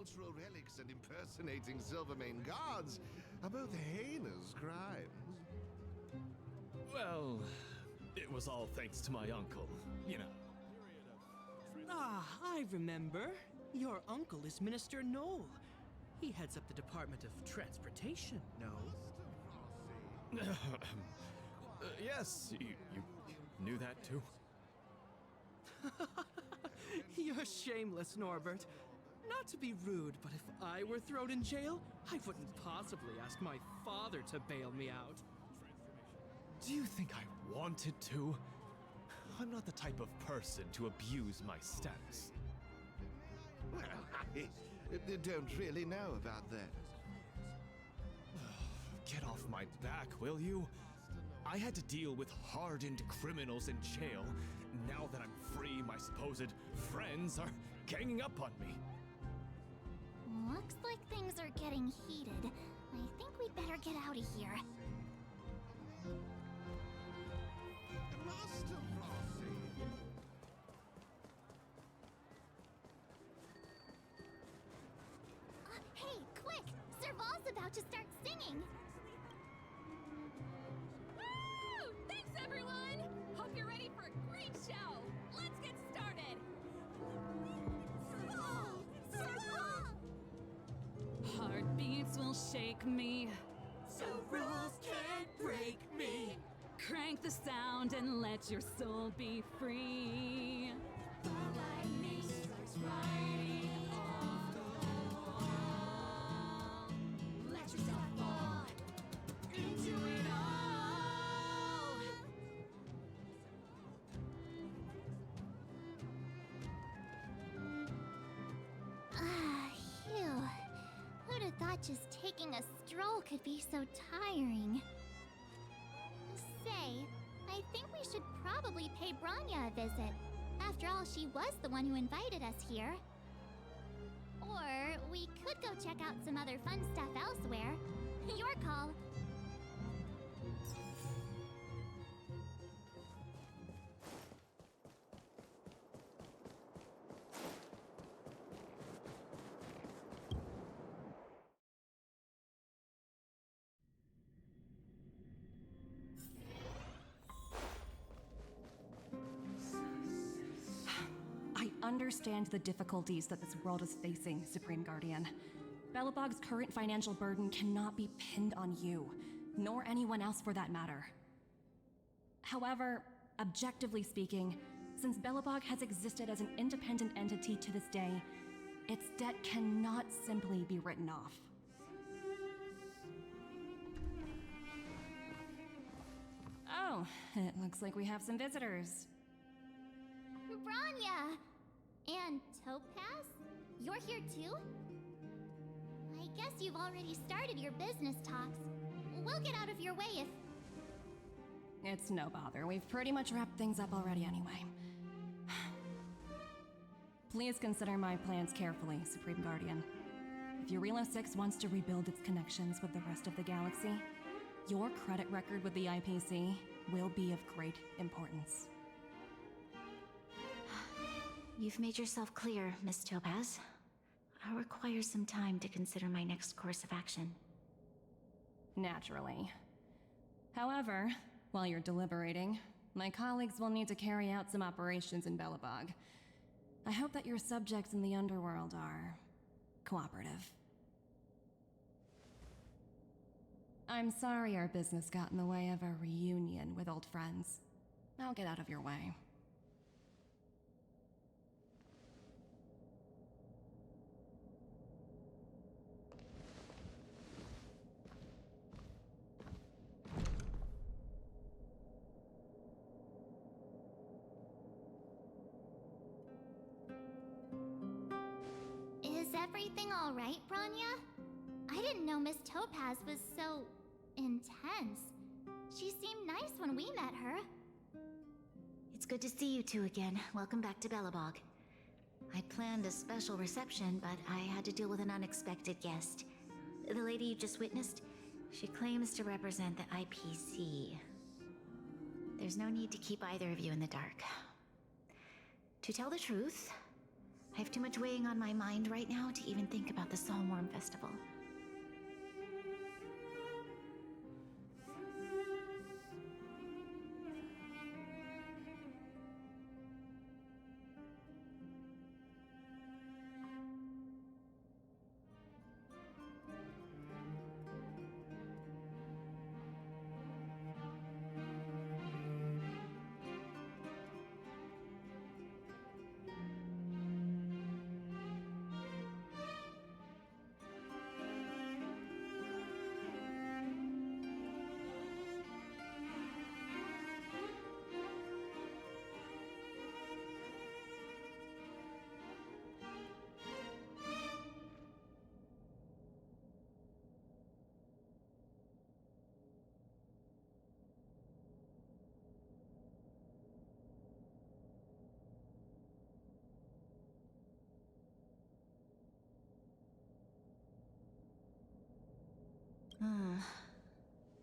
cultural relics and impersonating Silvermane guards are both heinous crimes. Well, it was all thanks to my uncle, you know. Ah, I remember. Your uncle is Minister Knoll. He heads up the Department of Transportation, no? Yes, you knew that too? You're shameless, Norbert. Not to be rude, but if I were thrown in jail, I wouldn't possibly ask my father to bail me out. Do you think I wanted to? I'm not the type of person to abuse my status. Well, I don't really know about that. Get off my back, will you? I had to deal with hardened criminals in jail. Now that I'm free, my supposed friends are ganging up on me. Looks like things are getting heated. I think we'd better get out of here. Master Frosty! Hey, quick! Serval's about to start singing! Woo! Thanks, everyone! Hope you're ready for a great show! Let's get started! Serval! Serval! Heartbeats will shake me. So rules can't break me! Crank the sound and let your soul be free. The lightning strikes right off the wall. Let yourself fall into it all. Phew. Who'd have thought just taking a stroll could be so tiring? Say, I think we should probably pay Branya a visit. After all, she was the one who invited us here. Or we could go check out some other fun stuff elsewhere. Your call. I understand the difficulties that this world is facing, Supreme Guardian. Belobog's current financial burden cannot be pinned on you, nor anyone else for that matter. However, objectively speaking, since Belobog has existed as an independent entity to this day, its debt cannot simply be written off. Oh, it looks like we have some visitors. Branya! And Topaz? You're here too? I guess you've already started your business talks. We'll get out of your way if... It's no bother. We've pretty much wrapped things up already anyway. Please consider my plans carefully, Supreme Guardian. If Eurela 6 wants to rebuild its connections with the rest of the galaxy, your credit record with the IPC will be of great importance. You've made yourself clear, Miss Topaz. I'll require some time to consider my next course of action. Naturally. However, while you're deliberating, my colleagues will need to carry out some operations in Belobog. I hope that your subjects in the underworld are cooperative. I'm sorry our business got in the way of a reunion with old friends. I'll get out of your way. Is everything alright, Branya? I didn't know Miss Topaz was so... intense. She seemed nice when we met her. It's good to see you two again. Welcome back to Belobog. I'd planned a special reception, but I had to deal with an unexpected guest. The lady you just witnessed, she claims to represent the IPC. There's no need to keep either of you in the dark. To tell the truth, I have too much weighing on my mind right now to even think about the Saltworm Festival.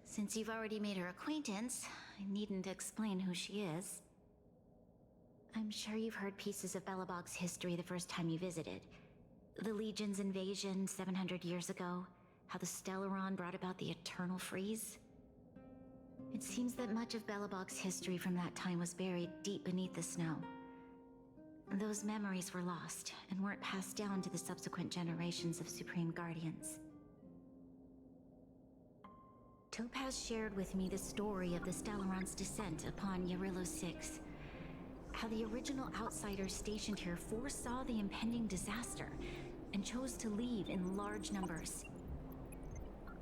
Since you've already made her acquaintance, I needn't explain who she is. I'm sure you've heard pieces of Belobog's history the first time you visited. The Legion's invasion 700 years ago, how the Stellaron brought about the Eternal Freeze. It seems that much of Belobog's history from that time was buried deep beneath the snow. Those memories were lost and weren't passed down to the subsequent generations of Supreme Guardians. Topaz shared with me the story of the Stellaron's descent upon Yarillo 6. How the original outsiders stationed here foresaw the impending disaster and chose to leave in large numbers.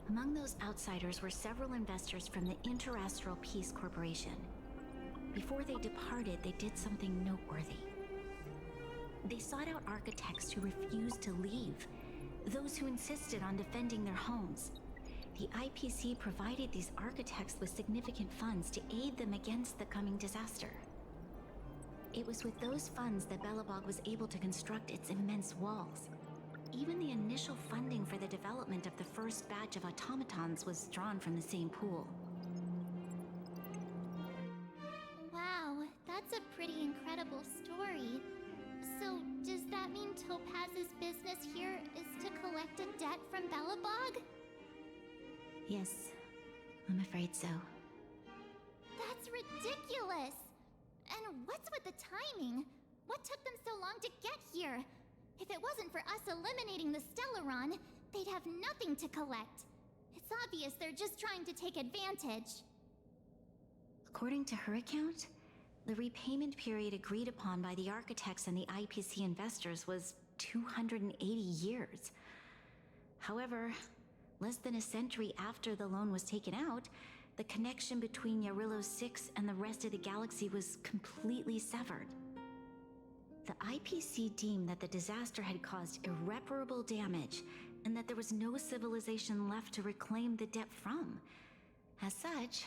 Among those outsiders were several investors from the Interastral Peace Corporation. Before they departed, they did something noteworthy. They sought out architects who refused to leave, those who insisted on defending their homes. The IPC provided these architects with significant funds to aid them against the coming disaster. It was with those funds that Belobog was able to construct its immense walls. Even the initial funding for the development of the first batch of automatons was drawn from the same pool. Wow, that's a pretty incredible story. So, does that mean Topaz's business here is to collect a debt from Belobog? Yes, I'm afraid so. That's ridiculous! And what's with the timing? What took them so long to get here? If it wasn't for us eliminating the Stellaron, they'd have nothing to collect. It's obvious they're just trying to take advantage. According to her account, the repayment period agreed upon by the architects and the IPC investors was 280 years. However, less than a century after the loan was taken out, the connection between Yarillo 6 and the rest of the galaxy was completely severed. The IPC deemed that the disaster had caused irreparable damage and that there was no civilization left to reclaim the debt from. As such,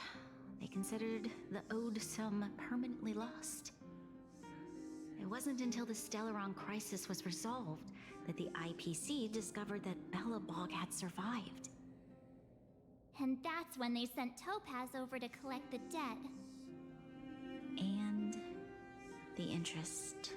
they considered the owed sum permanently lost. It wasn't until the Stellaron crisis was resolved that the IPC discovered that Belobog had survived. And that's when they sent Topaz over to collect the debt. And the interest.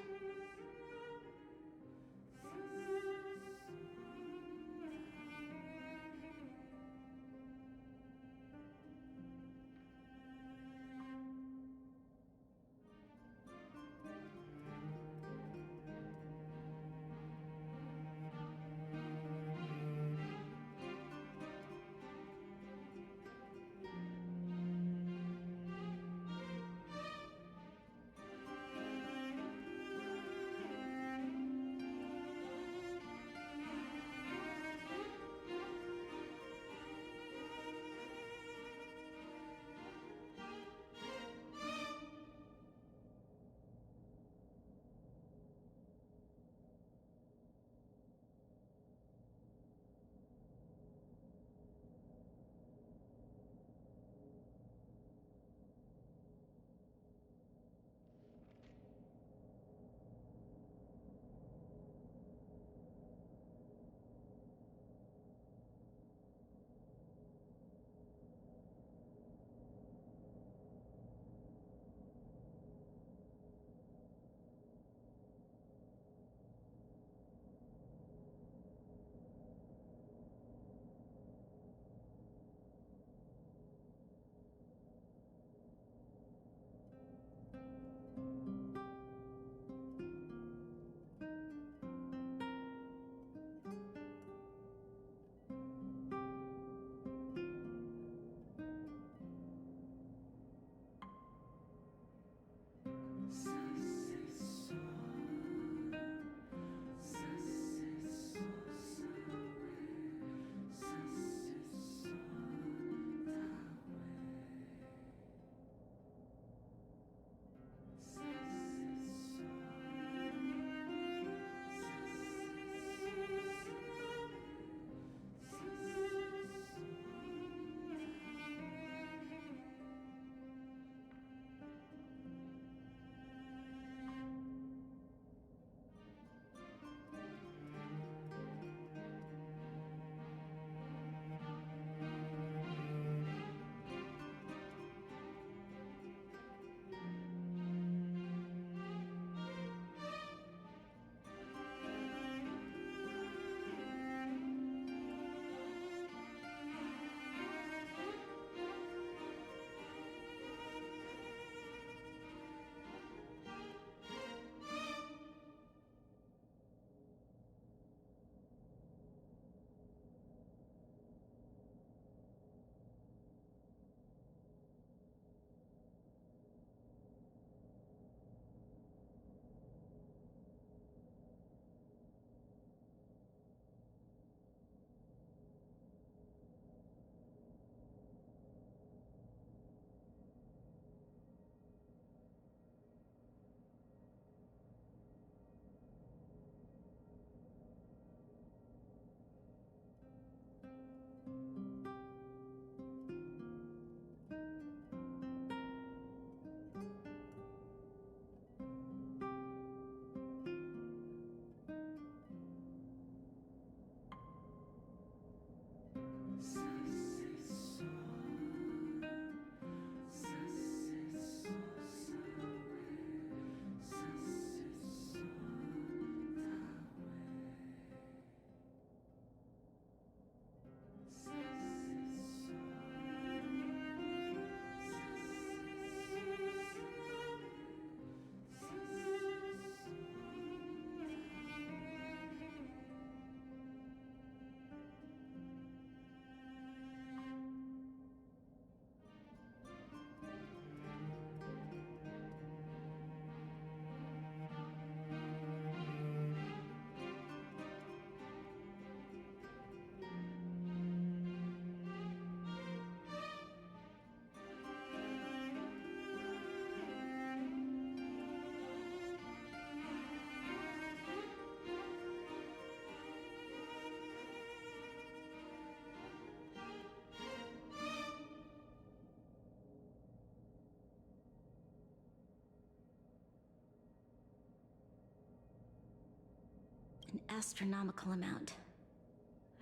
astronomical amount.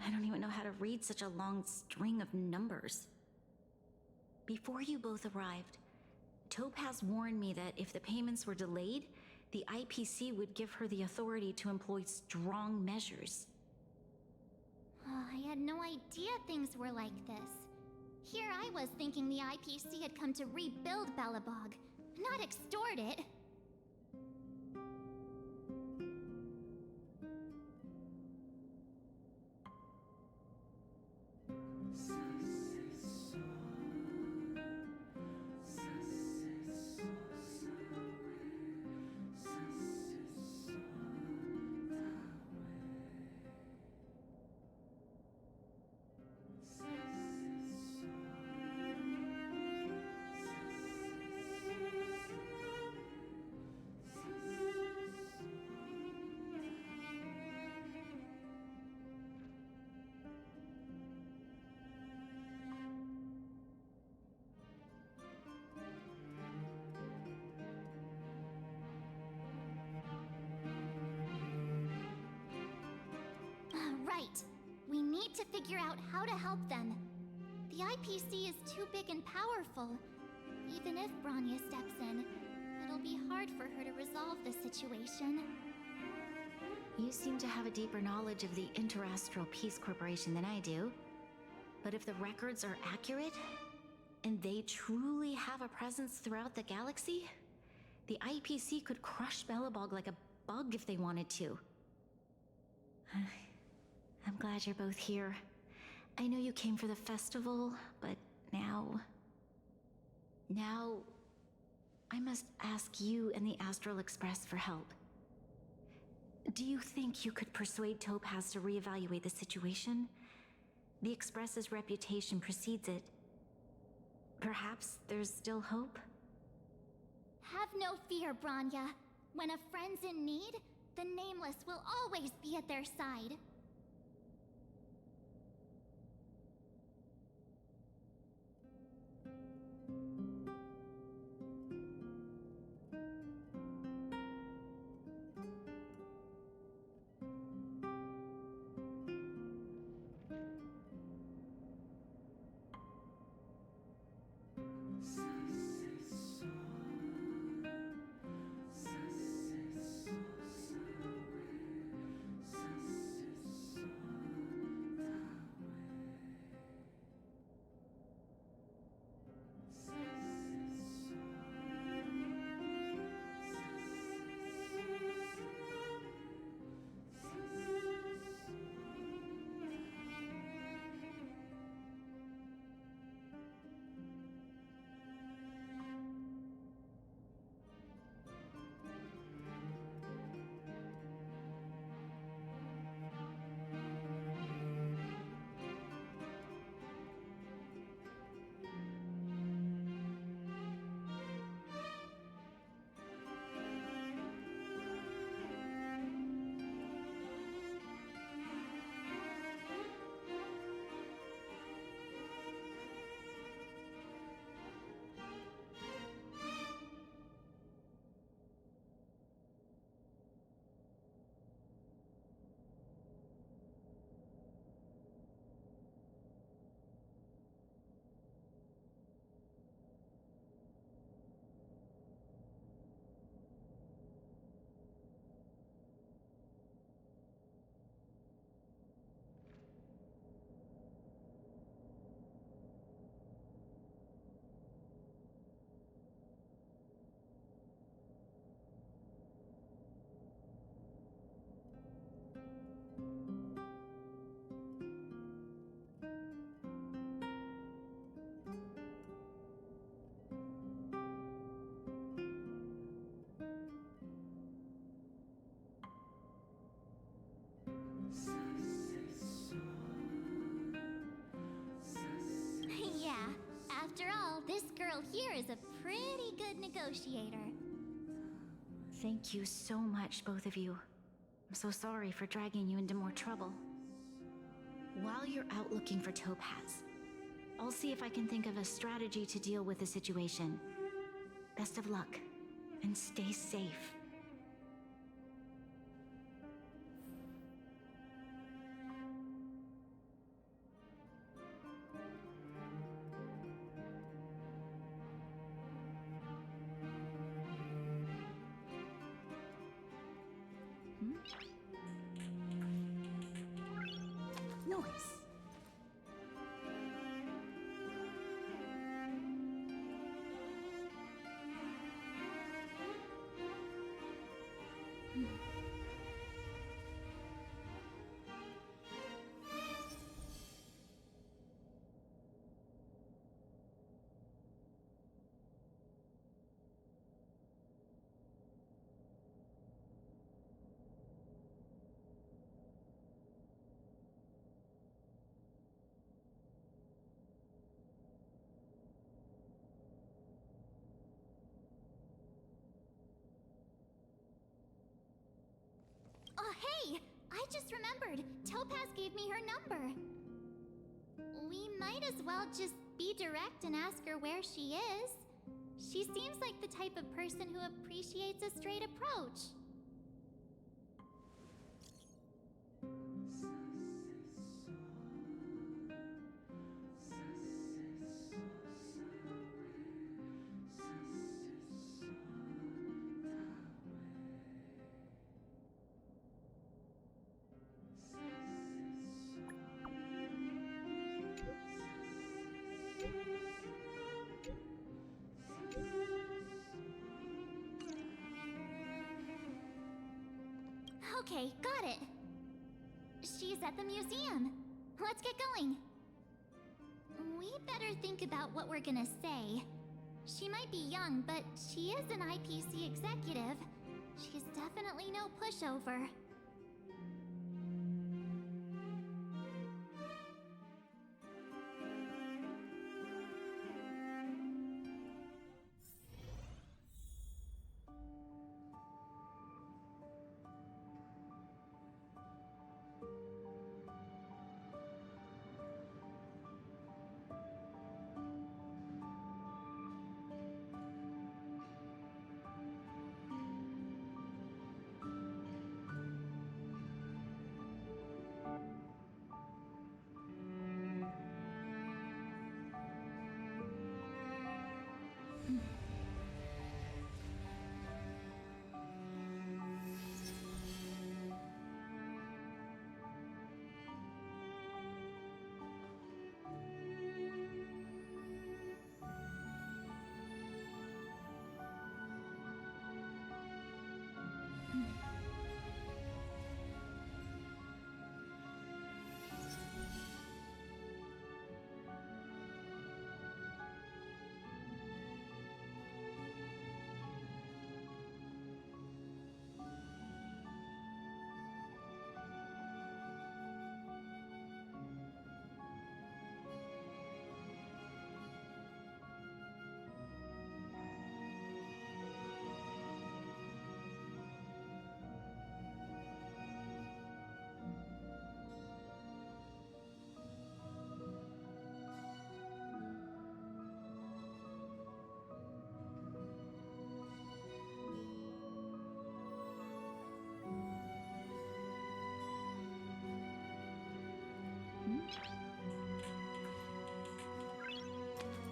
I don't even know how to read such a long string of numbers. Before you both arrived, Topaz warned me that if the payments were delayed, the IPC would give her the authority to employ strong measures. Oh, I had no idea things were like this. Here I was thinking the IPC had come to rebuild Belobog, not extort it. Right. We need to figure out how to help them. The IPC is too big and powerful. Even if Bronya steps in, it'll be hard for her to resolve the situation. You seem to have a deeper knowledge of the Interastral Peace Corporation than I do. But if the records are accurate, and they truly have a presence throughout the galaxy, the IPC could crush Belobog like a bug if they wanted to. I'm glad you're both here. I know you came for the festival, but now I must ask you and the Astral Express for help. Do you think you could persuade Topaz to reevaluate the situation? The Express's reputation precedes it. Perhaps there's still hope? Have no fear, Bronya. When a friend's in need, the Nameless will always be at their side. After all, this girl here is a pretty good negotiator. Thank you so much, both of you. I'm so sorry for dragging you into more trouble. While you're out looking for Topaz, I'll see if I can think of a strategy to deal with the situation. Best of luck, and stay safe. Noise. Oh, hey! I just remembered. Topaz gave me her number. We might as well just be direct and ask her where she is. She seems like the type of person who appreciates a straight approach. Okay, got it. She's at the museum. Let's get going. We better think about what we're gonna say. She might be young, but she is an IPC executive. She's definitely no pushover.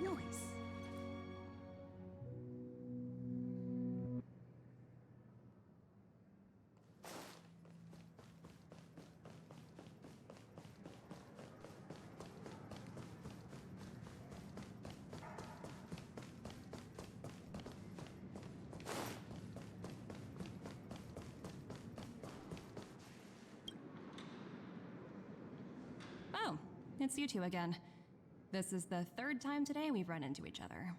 Noise. Oh, it's you two again. This is the third time today we've run into each other.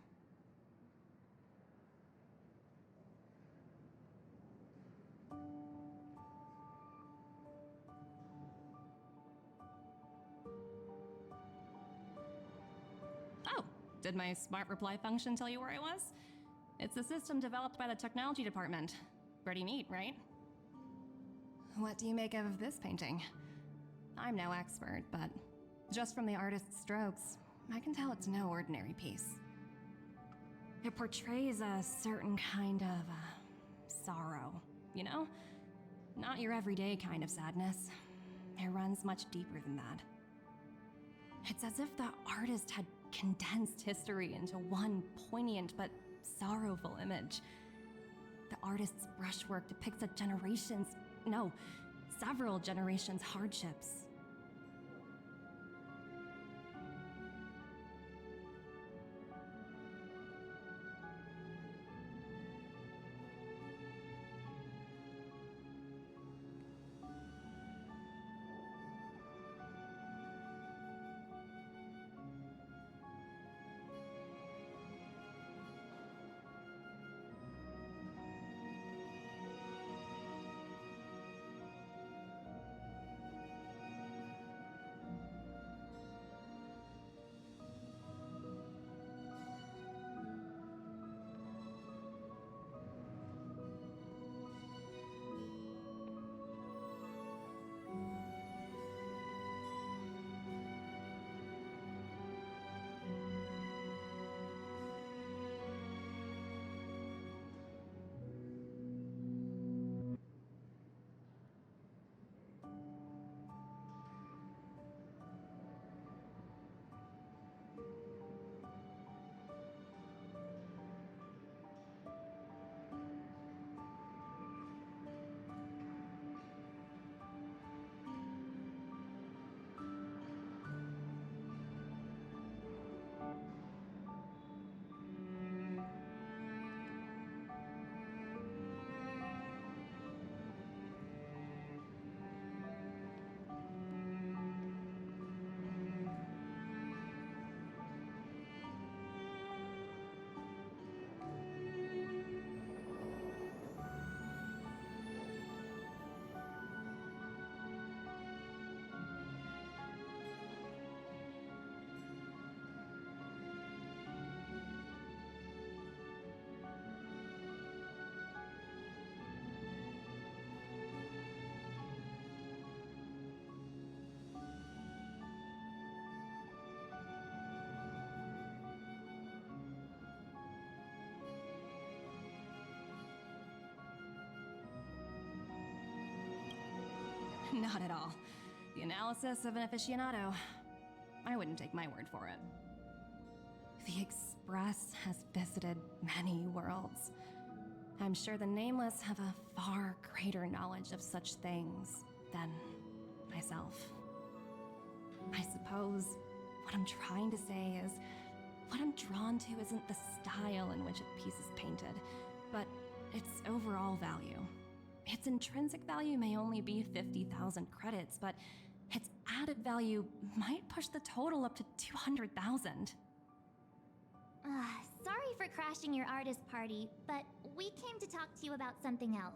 Oh, did my smart reply function tell you where I was? It's a system developed by the technology department. Pretty neat, right? What do you make of this painting? I'm no expert, but just from the artist's strokes, I can tell it's no ordinary piece. It portrays a certain kind of sorrow, you know? Not your everyday kind of sadness. It runs much deeper than that. It's as if the artist had condensed history into one poignant but sorrowful image. The artist's brushwork depicts a generation's No, several generations' hardships. Not at all. The analysis of an aficionado. I wouldn't take my word for it. The Express has visited many worlds. I'm sure the Nameless have a far greater knowledge of such things than myself. I suppose what I'm trying to say is, what I'm drawn to isn't the style in which a piece is painted, but its overall value. Its intrinsic value may only be 50,000 credits, but its added value might push the total up to 200,000. Sorry for crashing your artist party, but we came to talk to you about something else.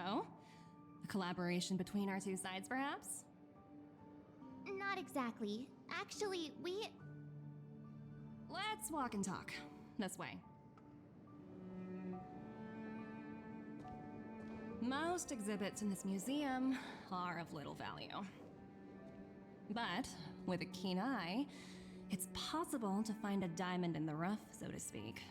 Oh? A collaboration between our two sides, perhaps? Not exactly. Actually, we... Let's walk and talk. This way. Most exhibits in this museum are of little value. But with a keen eye, it's possible to find a diamond in the rough, so to speak.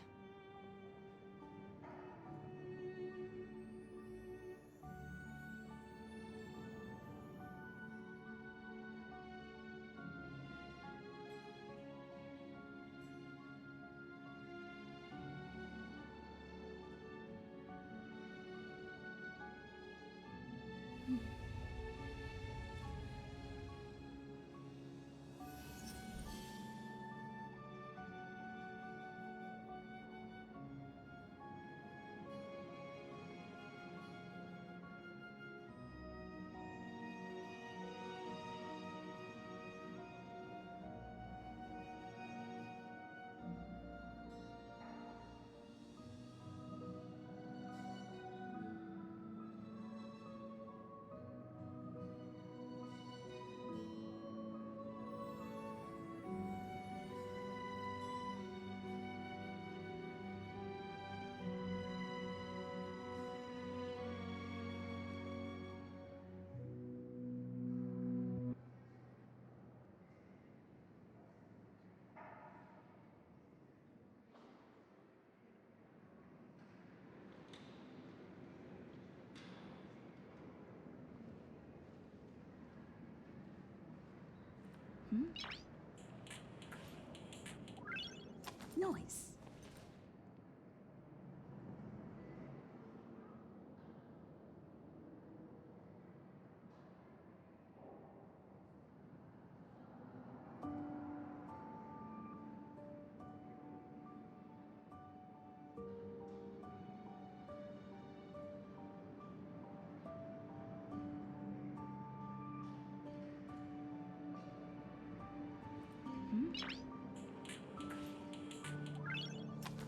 Noise.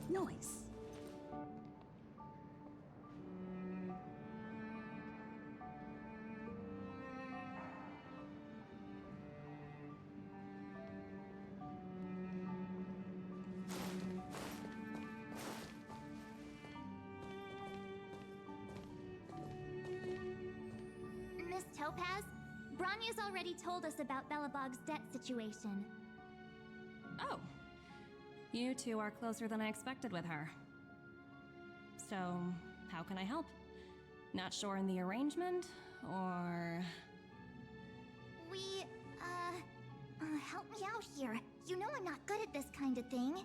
Nice. Miss Topaz, Bronya's already told us about Belobog's debt situation. Oh. You two are closer than I expected with her. So, how can I help? Not sure in the arrangement, or... We, help me out here. You know I'm not good at this kind of thing.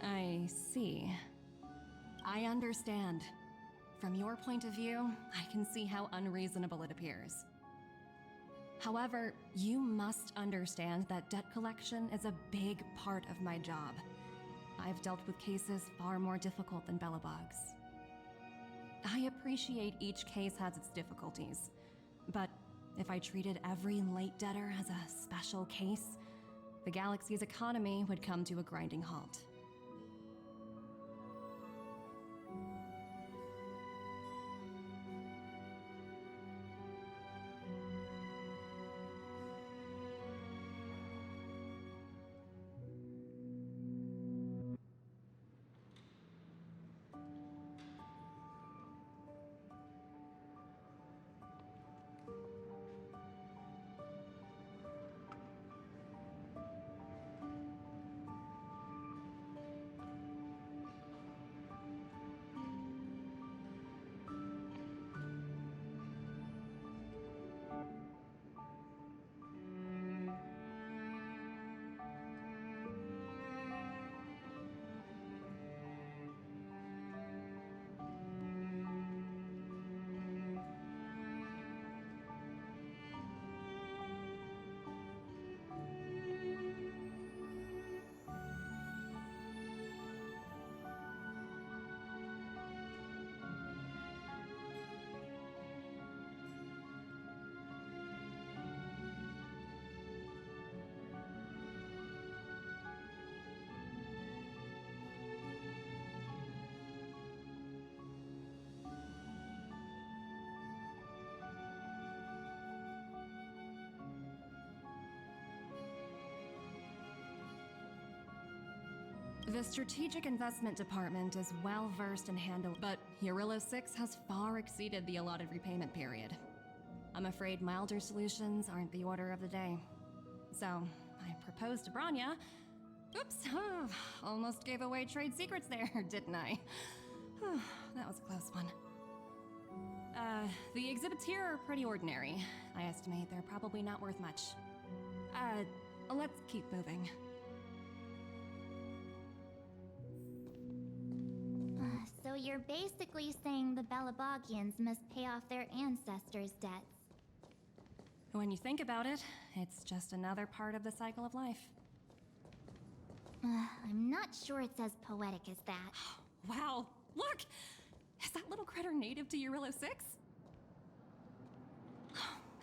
I see. I understand. From your point of view, I can see how unreasonable it appears. However, you must understand that debt collection is a big part of my job. I've dealt with cases far more difficult than Belobog's. I appreciate each case has its difficulties, but if I treated every late debtor as a special case, the galaxy's economy would come to a grinding halt. The Strategic Investment Department is well versed in handling, but Urilla 6 has far exceeded the allotted repayment period. I'm afraid milder solutions aren't the order of the day. So, I proposed to Bronya. Oops, almost gave away trade secrets there, didn't I? That was a close one. The exhibits here are pretty ordinary. I estimate they're probably not worth much. Let's keep moving. So you're basically saying the Belabogians must pay off their ancestors' debts. When you think about it, it's just another part of the cycle of life. I'm not sure it's as poetic as that. Wow, look! Is that little critter native to Eurillo 6?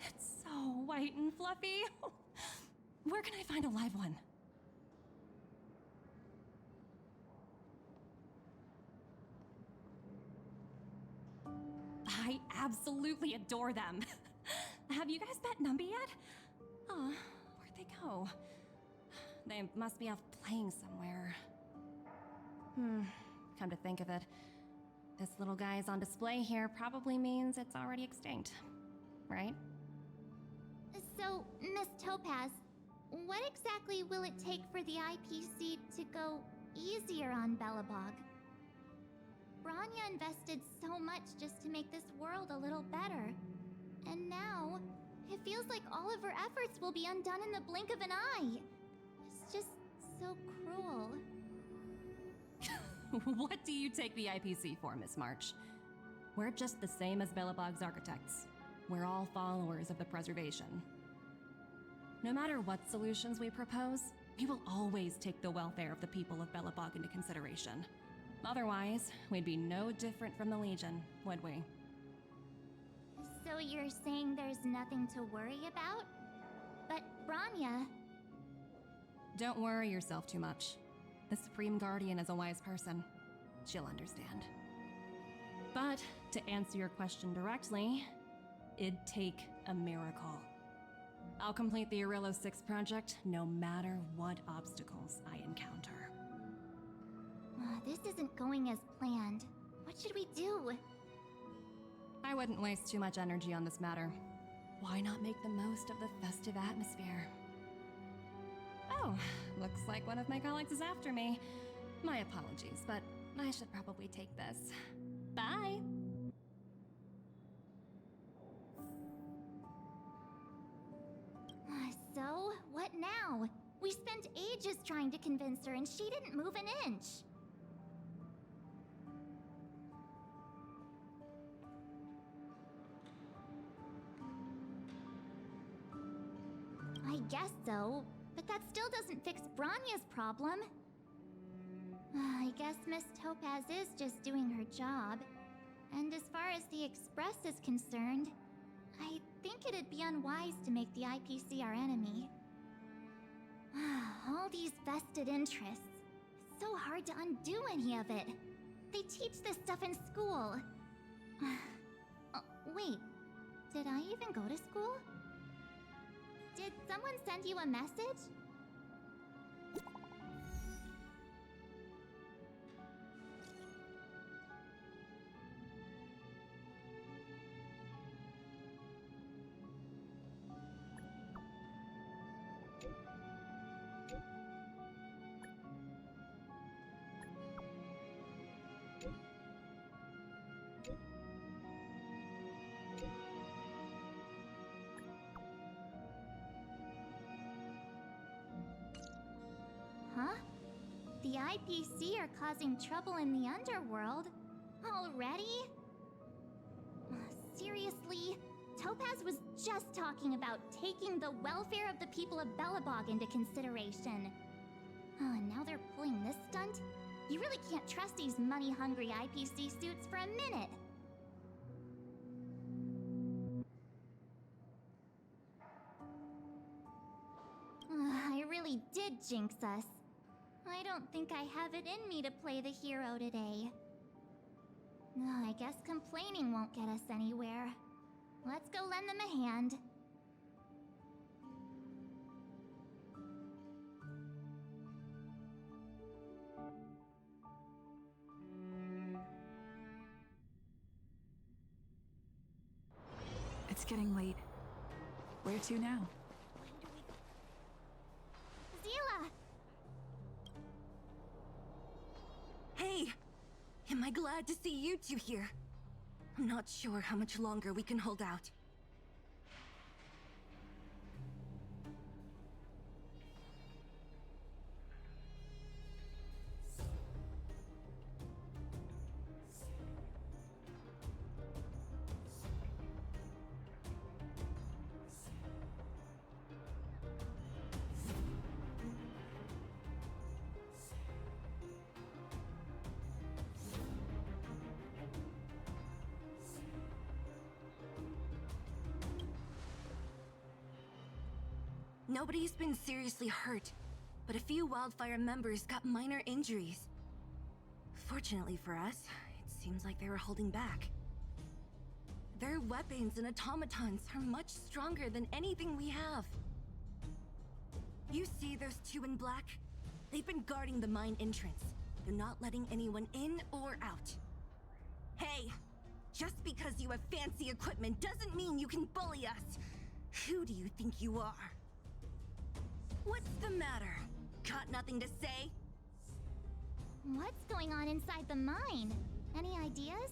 It's so white and fluffy. Where can I find a live one? I absolutely adore them. Have you guys met Numby yet? Oh, where'd they go? They must be off playing somewhere. Come to think of it, this little guy's on display here probably means it's already extinct, right? So, Miss Topaz, what exactly will it take for the IPC to go easier on Belobog? Branya invested so much just to make this world a little better. And now, it feels like all of her efforts will be undone in the blink of an eye. It's just so cruel. What do you take the IPC for, Miss March? We're just the same as Belobog's architects. We're all followers of the preservation. No matter what solutions we propose, we will always take the welfare of the people of Belobog into consideration. Otherwise, we'd be no different from the Legion, would we? So you're saying there's nothing to worry about? But Branya... Don't worry yourself too much. The Supreme Guardian is a wise person. She'll understand. But, to answer your question directly, it'd take a miracle. I'll complete the Eurillo 6 project no matter what obstacles I encounter. This isn't going as planned. What should we do? I wouldn't waste too much energy on this matter. Why not make the most of the festive atmosphere? Oh, looks like one of my colleagues is after me. My apologies, but I should probably take this. Bye! So, what now? We spent ages trying to convince her and she didn't move an inch. I guess so, but that still doesn't fix Branya's problem. I guess Miss Topaz is just doing her job. And as far as the Express is concerned, I think it'd be unwise to make the IPC our enemy. All these vested interests. So hard to undo any of it. They teach this stuff in school. Wait, did I even go to school? Did someone send you a message? Huh? The IPC are causing trouble in the underworld? Already? Seriously? Topaz was just talking about taking the welfare of the people of Belobog into consideration. And now they're pulling this stunt? You really can't trust these money-hungry IPC suits for a minute. I really did jinx us. I don't think I have it in me to play the hero today. I guess complaining won't get us anywhere. Let's go lend them a hand. It's getting late. Where to now? Zila! Hey! Am I glad to see you two here? I'm not sure how much longer we can hold out. Nobody's been seriously hurt, but a few Wildfire members got minor injuries. Fortunately for us, it seems like they were holding back. Their weapons and automatons are much stronger than anything we have. You see those two in black? They've been guarding the mine entrance. They're not letting anyone in or out. Hey, just because you have fancy equipment doesn't mean you can bully us. Who do you think you are? What's the matter? Got nothing to say? What's going on inside the mine? Any ideas?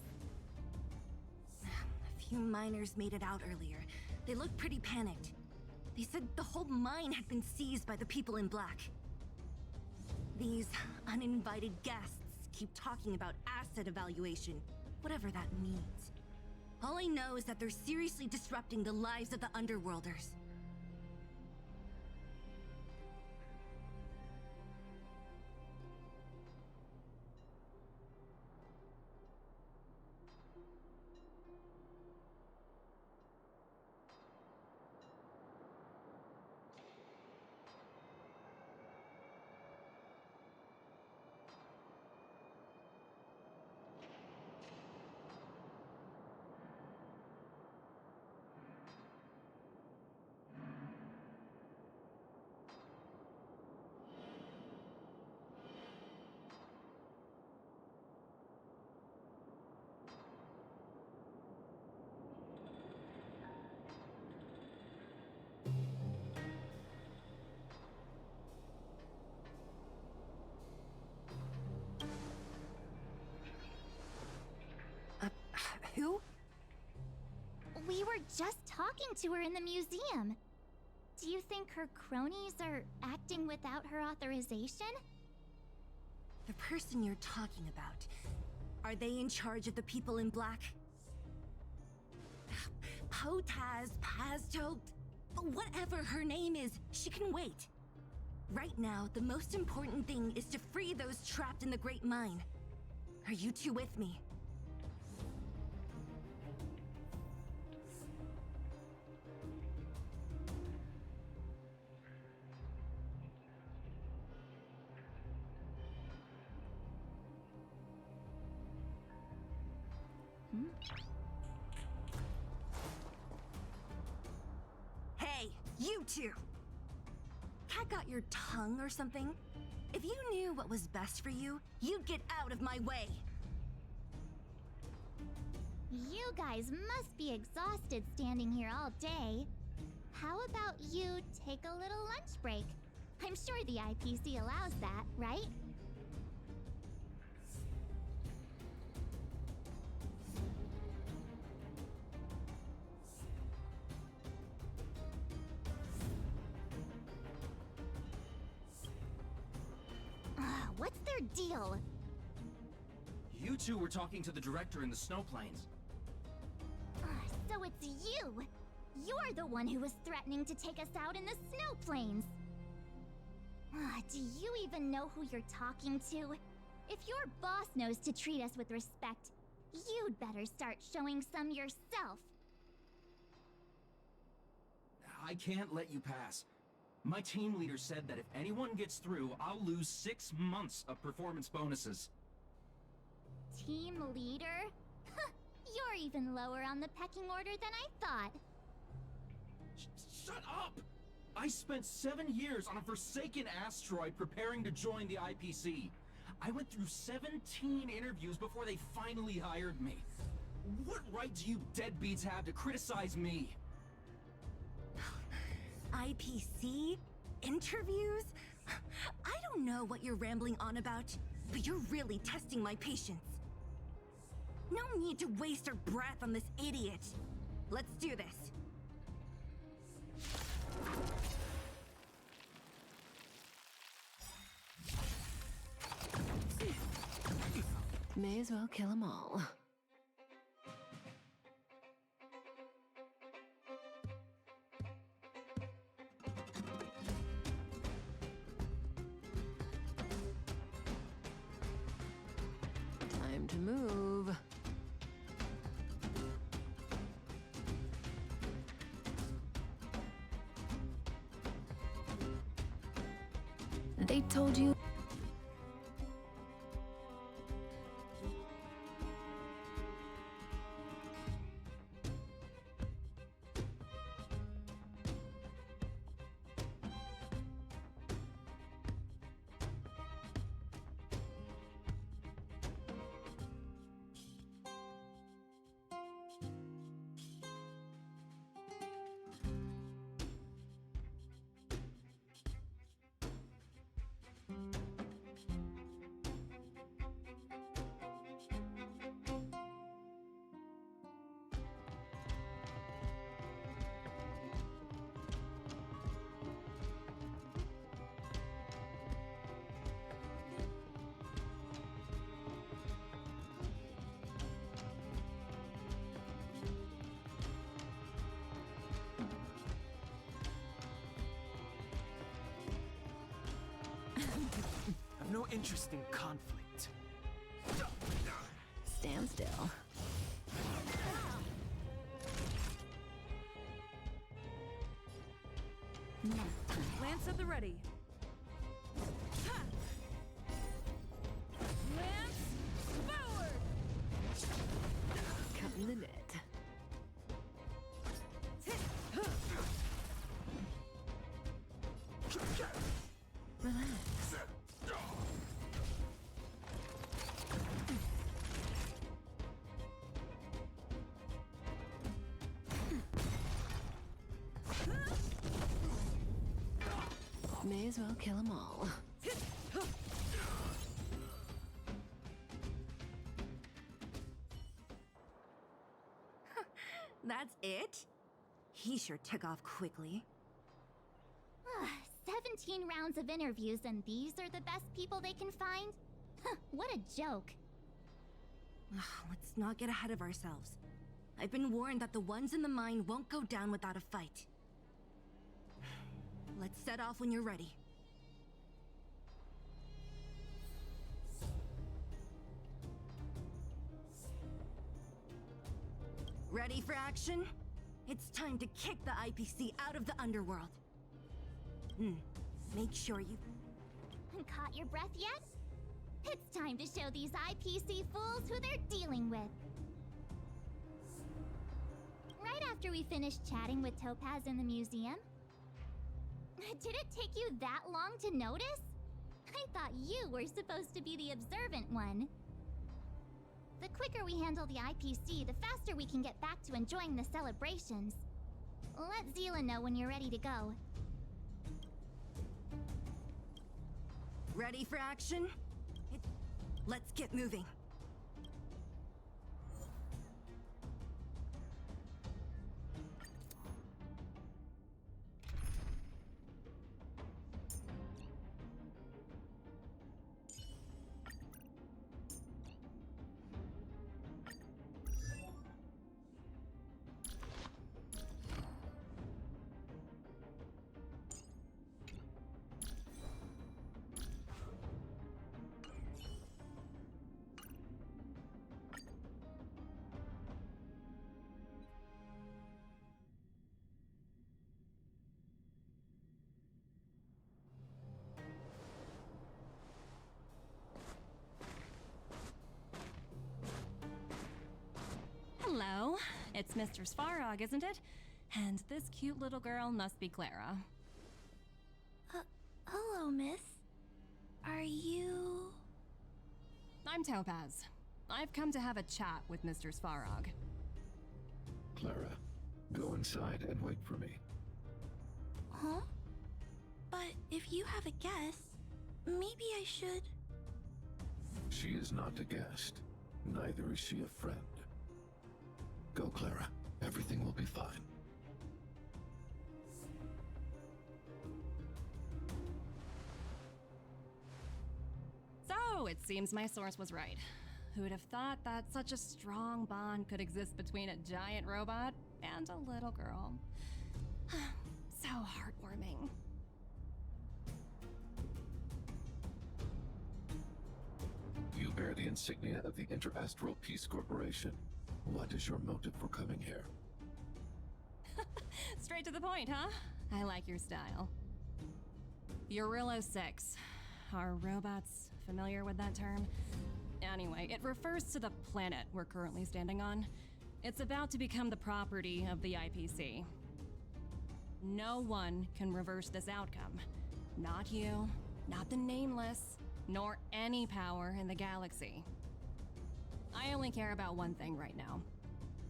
A few miners made it out earlier. They looked pretty panicked. They said the whole mine had been seized by the people in black. These uninvited guests keep talking about asset evaluation, whatever that means. All I know is that they're seriously disrupting the lives of the Underworlders. Who? We were just talking to her in the museum. Do you think her cronies are acting without her authorization? The person you're talking about, are they in charge of the people in black? Potaz, Pazto, whatever her name is, she can wait. Right now, the most important thing is to free those trapped in the Great Mine. Are you two with me? Hey, you two! Cat got your tongue or something? If you knew what was best for you, you'd get out of my way! You guys must be exhausted standing here all day. How about you take a little lunch break? I'm sure the IPC allows that, right? What's their deal? You two were talking to the director in the snow plains. So it's you! You're the one who was threatening to take us out in the snow plains! Do you even know who you're talking to? If your boss knows to treat us with respect, you'd better start showing some yourself. I can't let you pass. My team leader said that if anyone gets through, I'll lose 6 months of performance bonuses. Team leader? You're even lower on the pecking order than I thought. Shut up! I spent 7 years on a forsaken asteroid preparing to join the IPC. I went through 17 interviews before they finally hired me. What right do you deadbeats have to criticize me? IPC? Interviews? I don't know what you're rambling on about, but you're really testing my patience. No need to waste our breath on this idiot. Let's do this. May as well kill them all. Time to move. They told you... I've no interest in conflict. Stand still. Lance at the ready. Ha! Lance forward! Cutting the net. Relax. May as well kill them all. That's it? He sure took off quickly. 17 rounds of interviews and these are the best people they can find? What a joke. Let's not get ahead of ourselves. I've been warned that the ones in the mine won't go down without a fight. Let's set off when you're ready. Ready for action? It's time to kick the IPC out of the underworld. Make sure you... Caught your breath yet? It's time to show these IPC fools who they're dealing with. Right after we finished chatting with Topaz in the museum. Did it take you that long to notice? I thought you were supposed to be the observant one. The quicker we handle the IPC, the faster we can get back to enjoying the celebrations. Let Zila know when you're ready to go. Ready for action? Let's get moving. Hello, it's Mr. Svarog, isn't it? And this cute little girl must be Clara. Hello, miss. Are you... I'm Topaz. I've come to have a chat with Mr. Svarog. Clara, go inside and wait for me. Huh? But if you have a guest, maybe I should... She is not a guest. Neither is she a friend. Go, Clara. Everything will be fine. So, it seems my source was right. Who would have thought that such a strong bond could exist between a giant robot and a little girl? So heartwarming. You bear the insignia of the Interastral Peace Corporation. What is your motive for coming here? Straight to the point, huh? I like your style. Eurillo 6. Are robots familiar with that term? Anyway, it refers to the planet we're currently standing on. It's about to become the property of the IPC. No one can reverse this outcome. Not you, not the Nameless, nor any power in the galaxy. I only care about one thing right now.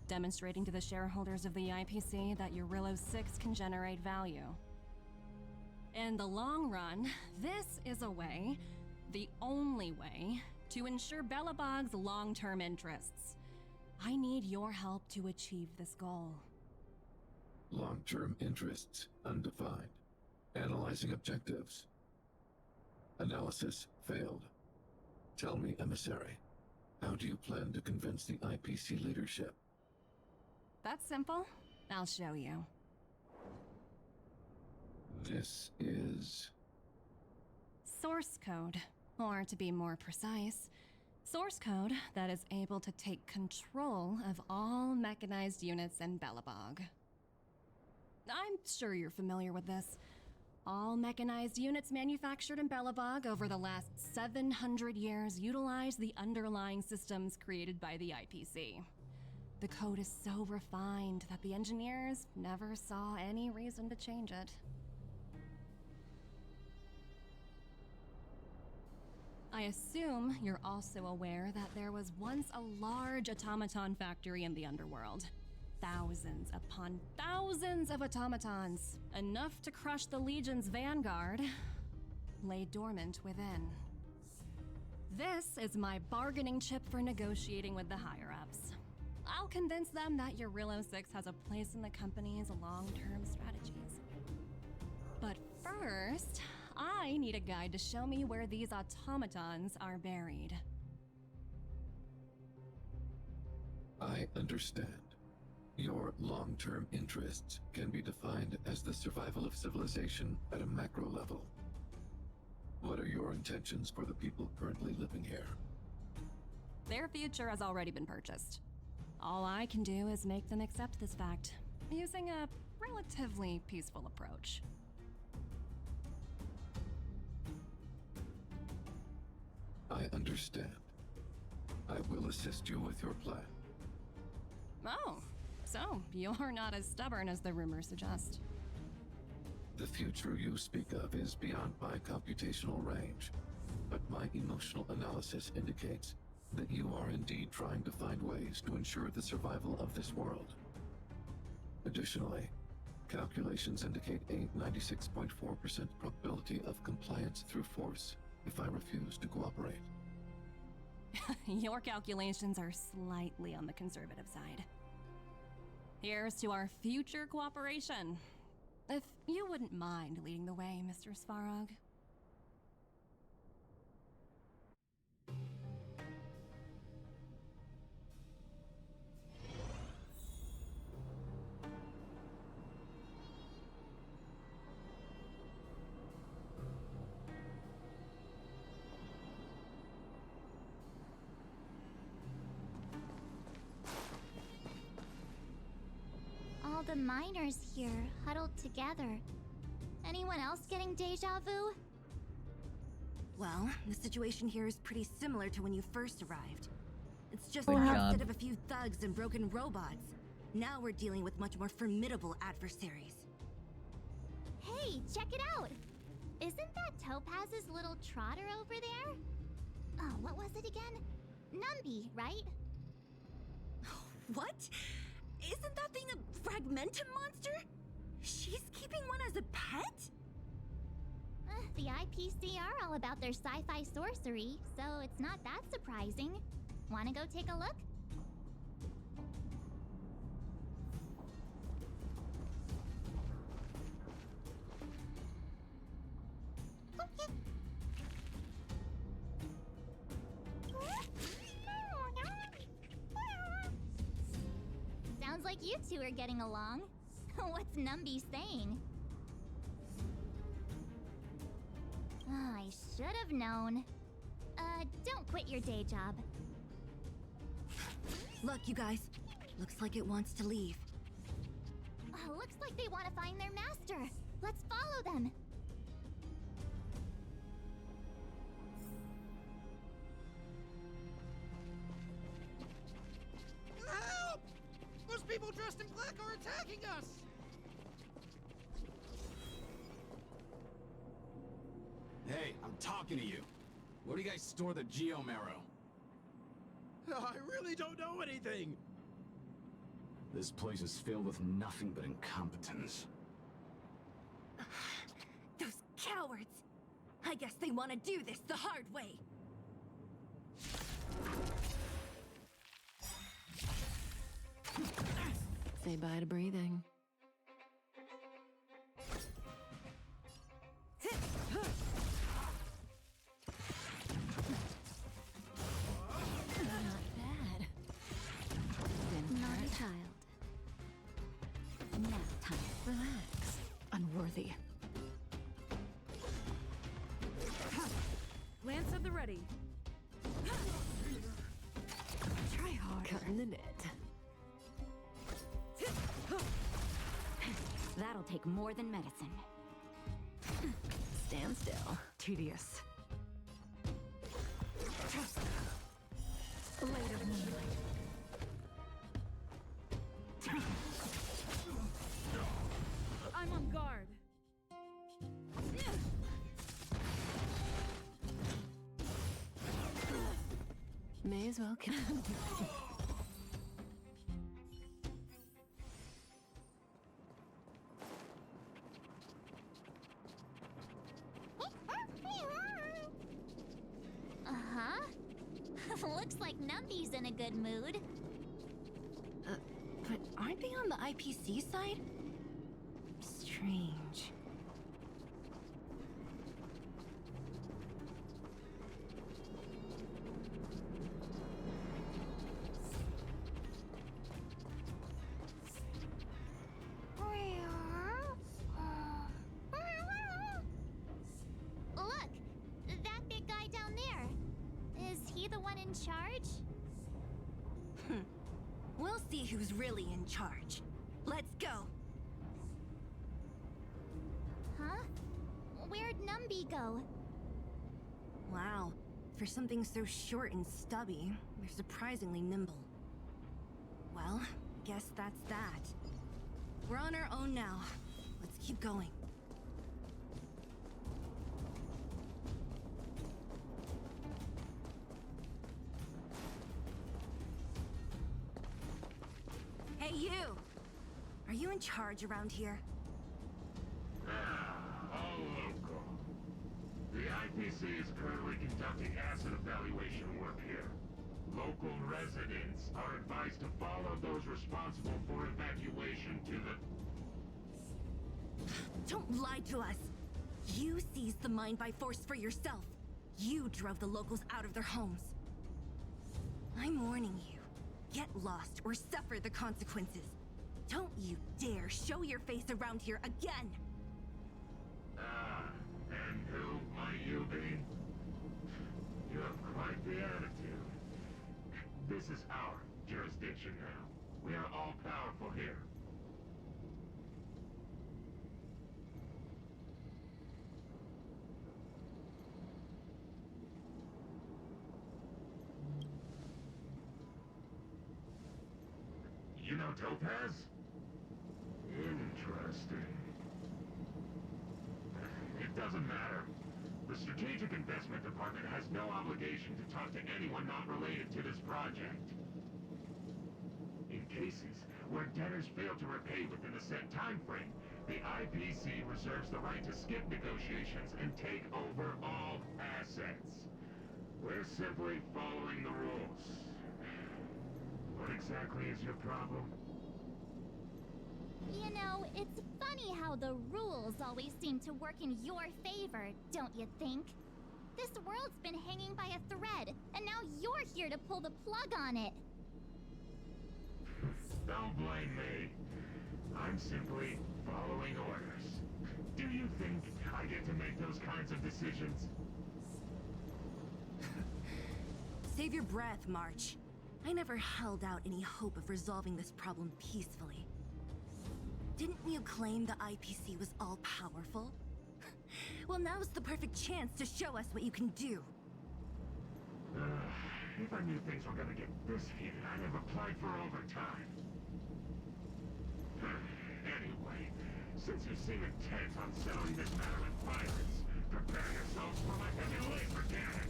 Demonstrating to the shareholders of the IPC that Eurillo 6 can generate value. In the long run, this is a way, the only way, to ensure Belobog's long-term interests. I need your help to achieve this goal. Long-term interests undefined. Analyzing objectives. Analysis failed. Tell me, emissary, how do you plan to convince the IPC leadership? That's simple. I'll show you. This is... source code. Or to be more precise, source code that is able to take control of all mechanized units in Belobog. I'm sure you're familiar with this. All mechanized units manufactured in Belobog over the last 700 years utilize the underlying systems created by the IPC. The code is so refined that the engineers never saw any reason to change it. I assume you're also aware that there was once a large automaton factory in the underworld. Thousands upon thousands of automatons, enough to crush the Legion's vanguard, lay dormant within. This is my bargaining chip for negotiating with the higher-ups. I'll convince them that Eurillo 6 has a place in the company's long-term strategies. But first, I need a guide to show me where these automatons are buried. I understand. Your long-term interests can be defined as the survival of civilization at a macro level. What are your intentions for the people currently living here? Their future has already been purchased. All I can do is make them accept this fact, using a relatively peaceful approach. I understand. I will assist you with your plan. Oh, so you're not as stubborn as the rumors suggest. The future you speak of is beyond my computational range, but my emotional analysis indicates that you are indeed trying to find ways to ensure the survival of this world. Additionally, calculations indicate a 96.4% probability of compliance through force if I refuse to cooperate. Your calculations are slightly on the conservative side. Here's to our future cooperation. If you wouldn't mind leading the way, Mr. Svarog. All the miners here, huddled together. Anyone else getting deja vu? Well, the situation here is pretty similar to when you first arrived. It's just Oh, now God. instead of a few thugs and broken robots, now we're dealing with much more formidable adversaries. Hey, check it out! Isn't that Topaz's little trotter over there? Oh, what was it again? Numby, right? What? Isn't that thing a fragmentum monster? She's keeping one as a pet? The IPC are all about their sci-fi sorcery, so it's not that surprising. Wanna go take a look? Sounds like you two are getting along. What's Numby saying? Oh, I should have known. Don't quit your day job. Look, you guys. Looks like it wants to leave. Looks like they want to find their master. Let's follow them. talking to you. Where do you guys store the Geomarrow? I really don't know anything! This place is filled with nothing but incompetence. Those cowards! I guess they want to do this the hard way. Say bye to breathing. Not bad. Naughty child. Nap time. Relax. Unworthy. Lance at the ready. Try hard. Cutting the net. That'll take more than medicine. Stand still. Tedious. Blade of moonlight. I'm on guard. May as well kill. Uh-huh. Looks like Numby's in a good mood. But aren't they on the IPC side? Strange. Look! That big guy down there. Is he the one in charge? We'll see who's really in charge. Let's go. Huh? Where'd Numby go? Wow. For something so short and stubby, they're surprisingly nimble. Well, guess that's that. We're on our own now. Let's keep going. Hey, you! Are you in charge around here? All local. The IPC is currently conducting asset evaluation work here. Local residents are advised to follow those responsible for evacuation to the... Don't lie to us! You seized the mine by force for yourself. You drove the locals out of their homes. I'm warning you. Get lost or suffer the consequences. Don't you dare show your face around here again! And who might you be? You have quite the attitude. This is our jurisdiction now. We are all powerful here. You know Topaz? Interesting. It doesn't matter. The Strategic Investment Department has no obligation to talk to anyone not related to this project. In cases where debtors fail to repay within a set time frame, the IPC reserves the right to skip negotiations and take over all assets. We're simply following the rules. What exactly is your problem? You know, it's funny how the rules always seem to work in your favor, don't you think? This world's been hanging by a thread, and now you're here to pull the plug on it. Don't blame me. I'm simply following orders. Do you think I get to make those kinds of decisions? Save your breath, March. I never held out any hope of resolving this problem peacefully. Didn't you claim the IPC was all-powerful? Well, now's the perfect chance to show us what you can do. If I knew things were gonna get this heated, I'd have applied for overtime. Anyway, since you seem intent on settling this matter with violence, Prepare yourselves for my heavy laser cannon!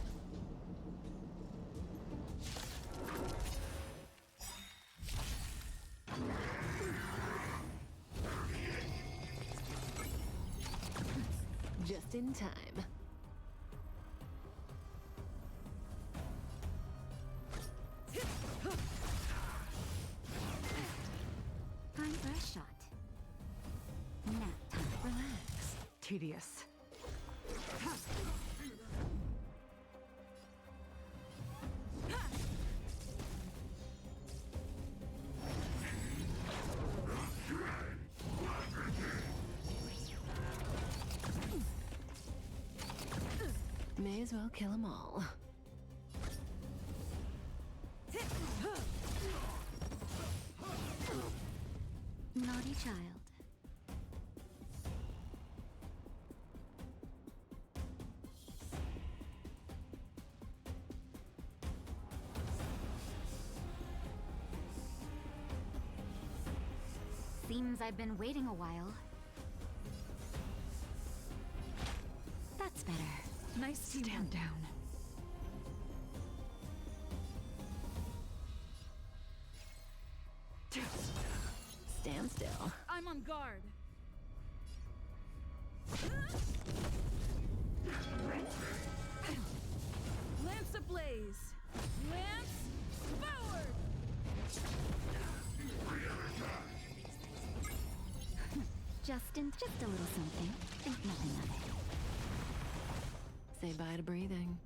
Just in time. Time for a shot. Nap time. Relax. Tedious. May as well kill them all. Naughty child. Seems I've been waiting a while. That's better. Nice teamwork. Stand down. Stand still. I'm on guard. Lance ablaze. Lance forward. Justin, just a little something. Think nothing of it. Say bye to breathing.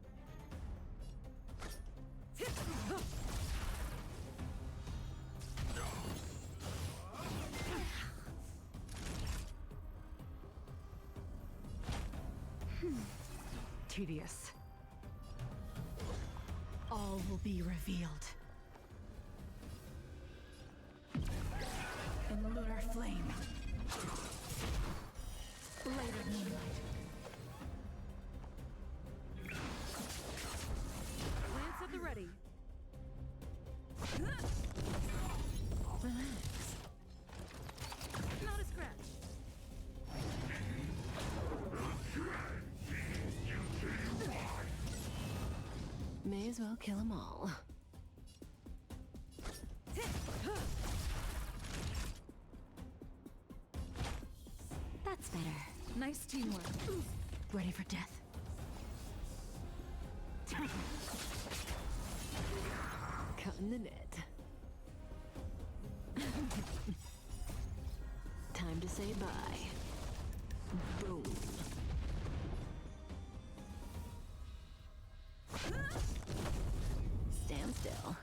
Tedious. All will be revealed. In lunar flame. Later moonlight. Lance at the ready. Relax. Not a scratch. May as well kill them all. That's better. Nice teamwork. Ready for death. Cutting the net. Time to say bye. Boom. Stand still.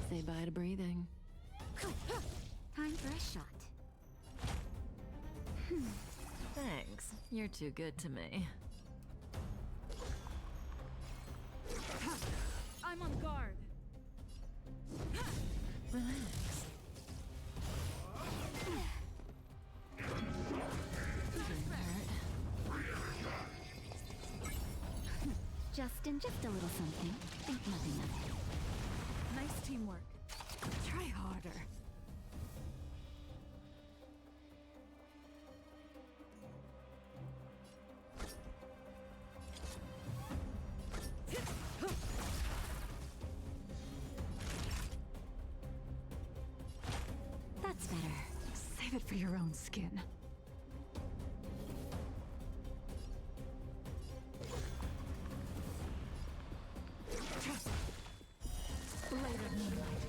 Say bye to breathing. Time for a shot. Thanks. You're too good to me. I'm on guard. Relax. Justin, just a little something. Think nothing of it. Nice teamwork. Try harder. That's better. Save it for your own skin. Later moonlight.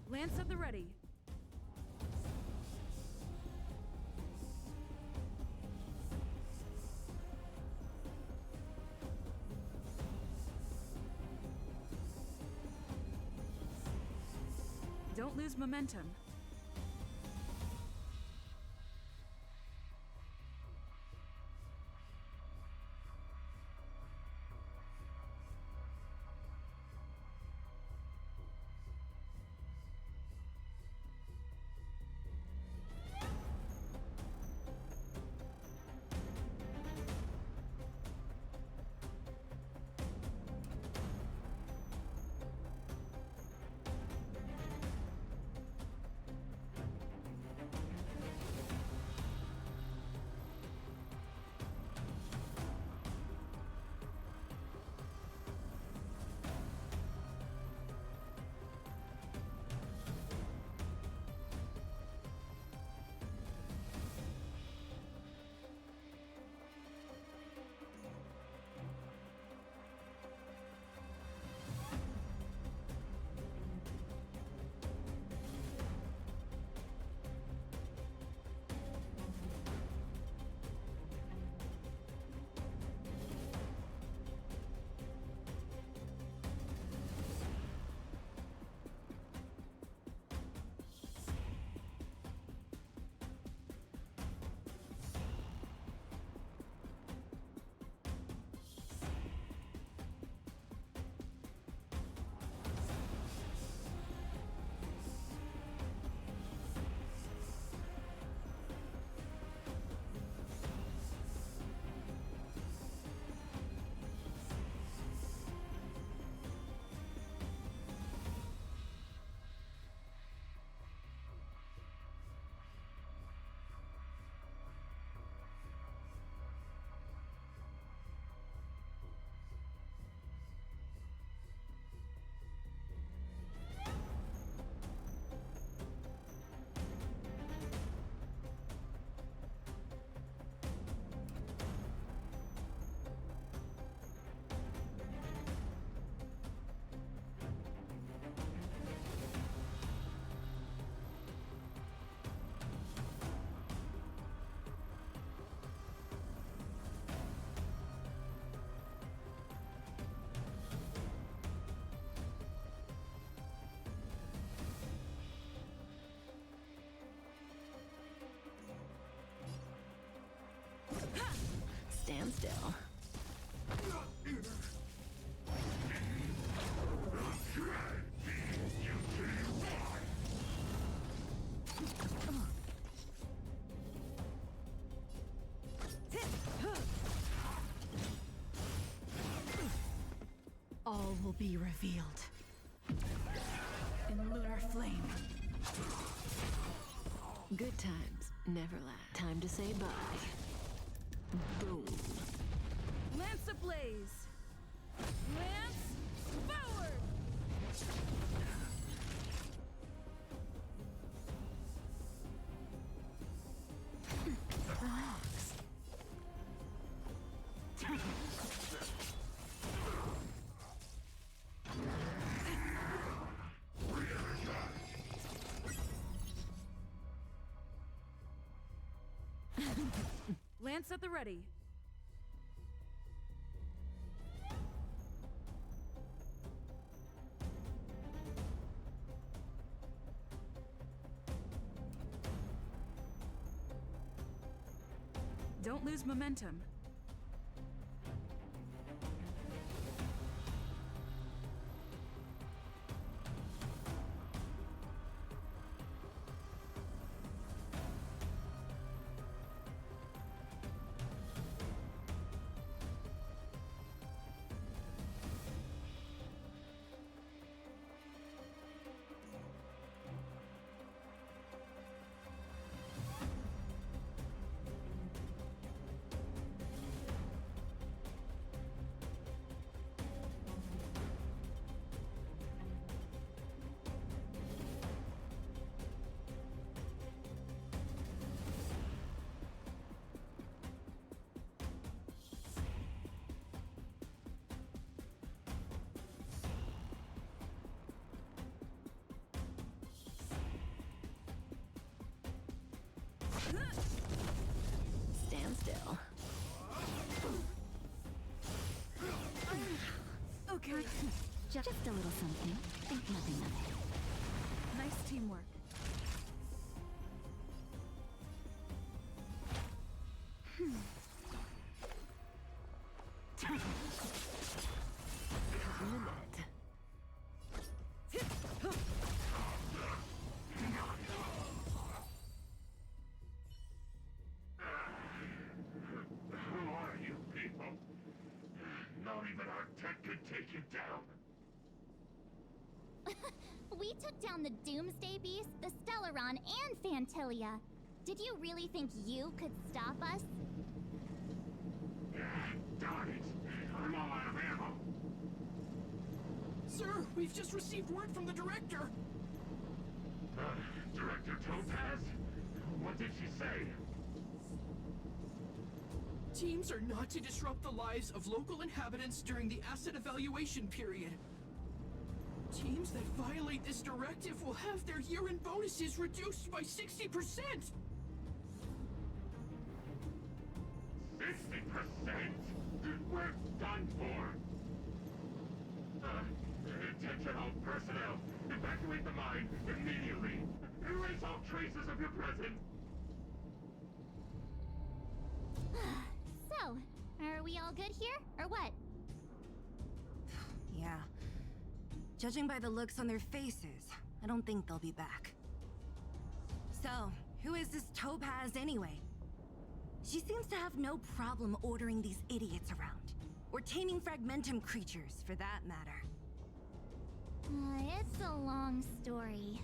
Lance at the ready. Don't lose momentum. Stand still. All will be revealed. In lunar flame. Good times never last. Time to say bye. Boom. Lance ablaze! Lance forward! Relax. Lance at the ready. Don't lose momentum. Stand still. Okay. Just a little something. Think nothing of it. Nice teamwork. In a minute. Who are you people? Not even our tech could take you down. We took down the Doomsday Beast, the Stellaron, and Fantilia. Did you really think you could stop us? Darn it! I'm all out of ammo. Sir, we've just received word from the director. Director Topaz? What did she say? Teams are not to disrupt the lives of local inhabitants during the asset evaluation period. Teams that violate this directive will have their year-end bonuses reduced by 60%! 60%? We're done for! Attention all personnel! Evacuate the mine immediately! Erase all traces of your presence! So, are we all good here, or what? Yeah. Judging by the looks on their faces, I don't think they'll be back. So, who is this Topaz anyway? She seems to have no problem ordering these idiots around. Or taming fragmentum creatures, for that matter. It's a long story.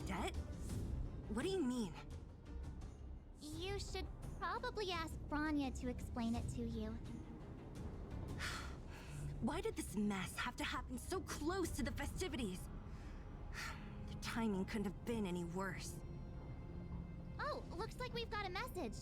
Debt? What do you mean? You should probably ask Branya to explain it to you. Why did this mess have to happen so close to the festivities? The timing couldn't have been any worse. Oh, looks like we've got a message.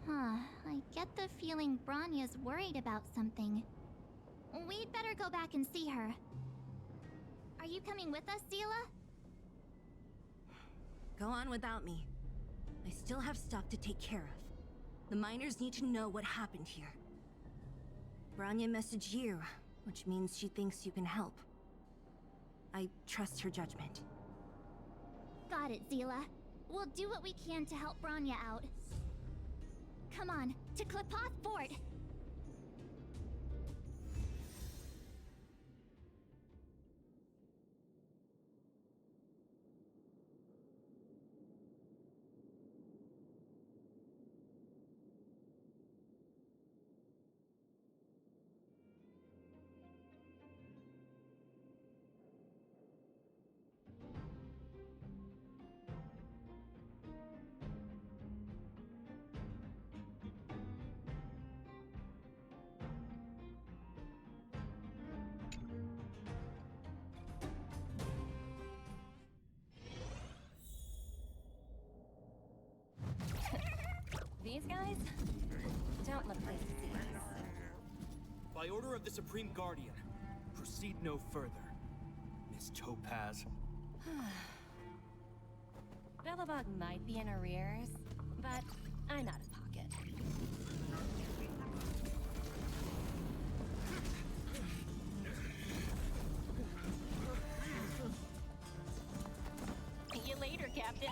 Huh, I get the feeling Bronya's worried about something. We'd better go back and see her. Are you coming with us, Zila? Go on without me. I still have stuff to take care of. The miners need to know what happened here. Bronya messaged you, which means she thinks you can help. I trust her judgment. Got it, Zila. We'll do what we can to help Bronya out. Come on, to Klipoth Fort! These guys don't look like thieves. By order of the Supreme Guardian, proceed no further, Miss Topaz. Belobog might be in arrears, but I'm out of pocket. See you later, Captain.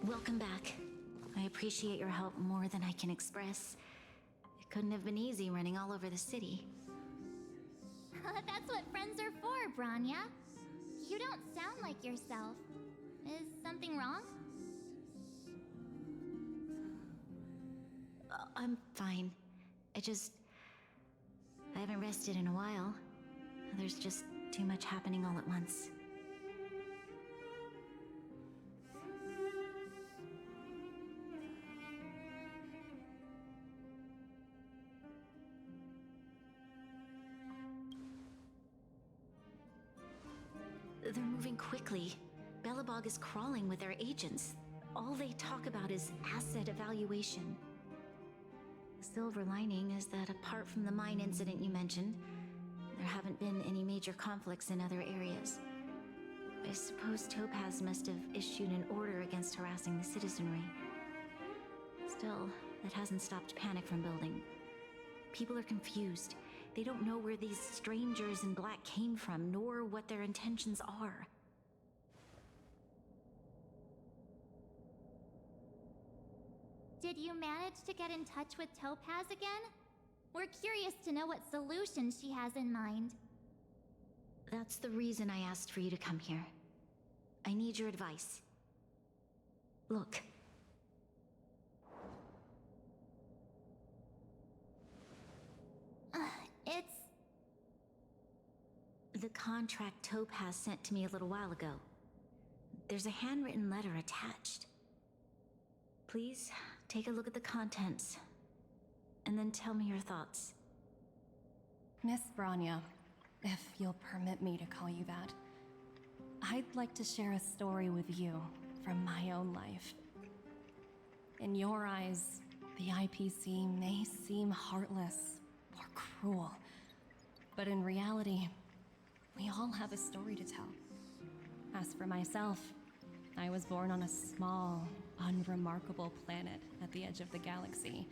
Welcome back. I appreciate your help more than I can express. It couldn't have been easy running all over the city. That's what friends are for, Bronya. You don't sound like yourself. Is something wrong? I'm fine. I haven't rested in a while. There's just too much happening all at once. They're moving quickly. Belobog is crawling with their agents. All they talk about is asset evaluation. The silver lining is that apart from the mine incident you mentioned, there haven't been any major conflicts in other areas. I suppose Topaz must have issued an order against harassing the citizenry. Still, that hasn't stopped panic from building. People are confused. They don't know where these strangers in black came from, nor what their intentions are. Did you manage to get in touch with Topaz again? We're curious to know what solution she has in mind. That's the reason I asked for you to come here. I need your advice. Look. It's... The contract Topaz sent to me a little while ago. There's a handwritten letter attached. Please, take a look at the contents, and then tell me your thoughts. Miss Bronya, if you'll permit me to call you that, I'd like to share a story with you from my own life. In your eyes, the IPC may seem heartless or cruel, but in reality, we all have a story to tell. As for myself, I was born on a small, unremarkable planet at the edge of the galaxy,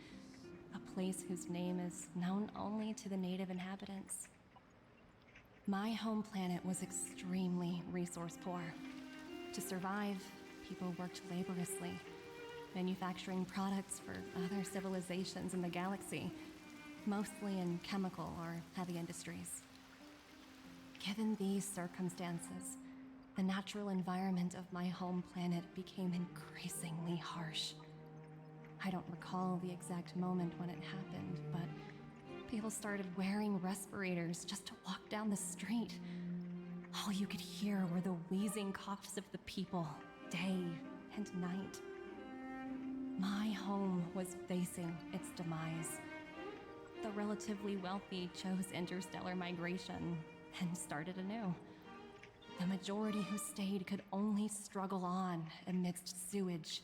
a place whose name is known only to the native inhabitants. My home planet was extremely resource poor. To survive, people worked laboriously, manufacturing products for other civilizations in the galaxy, mostly in chemical or heavy industries. Given these circumstances, the natural environment of my home planet became increasingly harsh. I don't recall the exact moment when it happened, but people started wearing respirators just to walk down the street. All you could hear were the wheezing coughs of the people, day and night. My home was facing its demise. The relatively wealthy chose interstellar migration and started anew. The majority who stayed could only struggle on amidst sewage,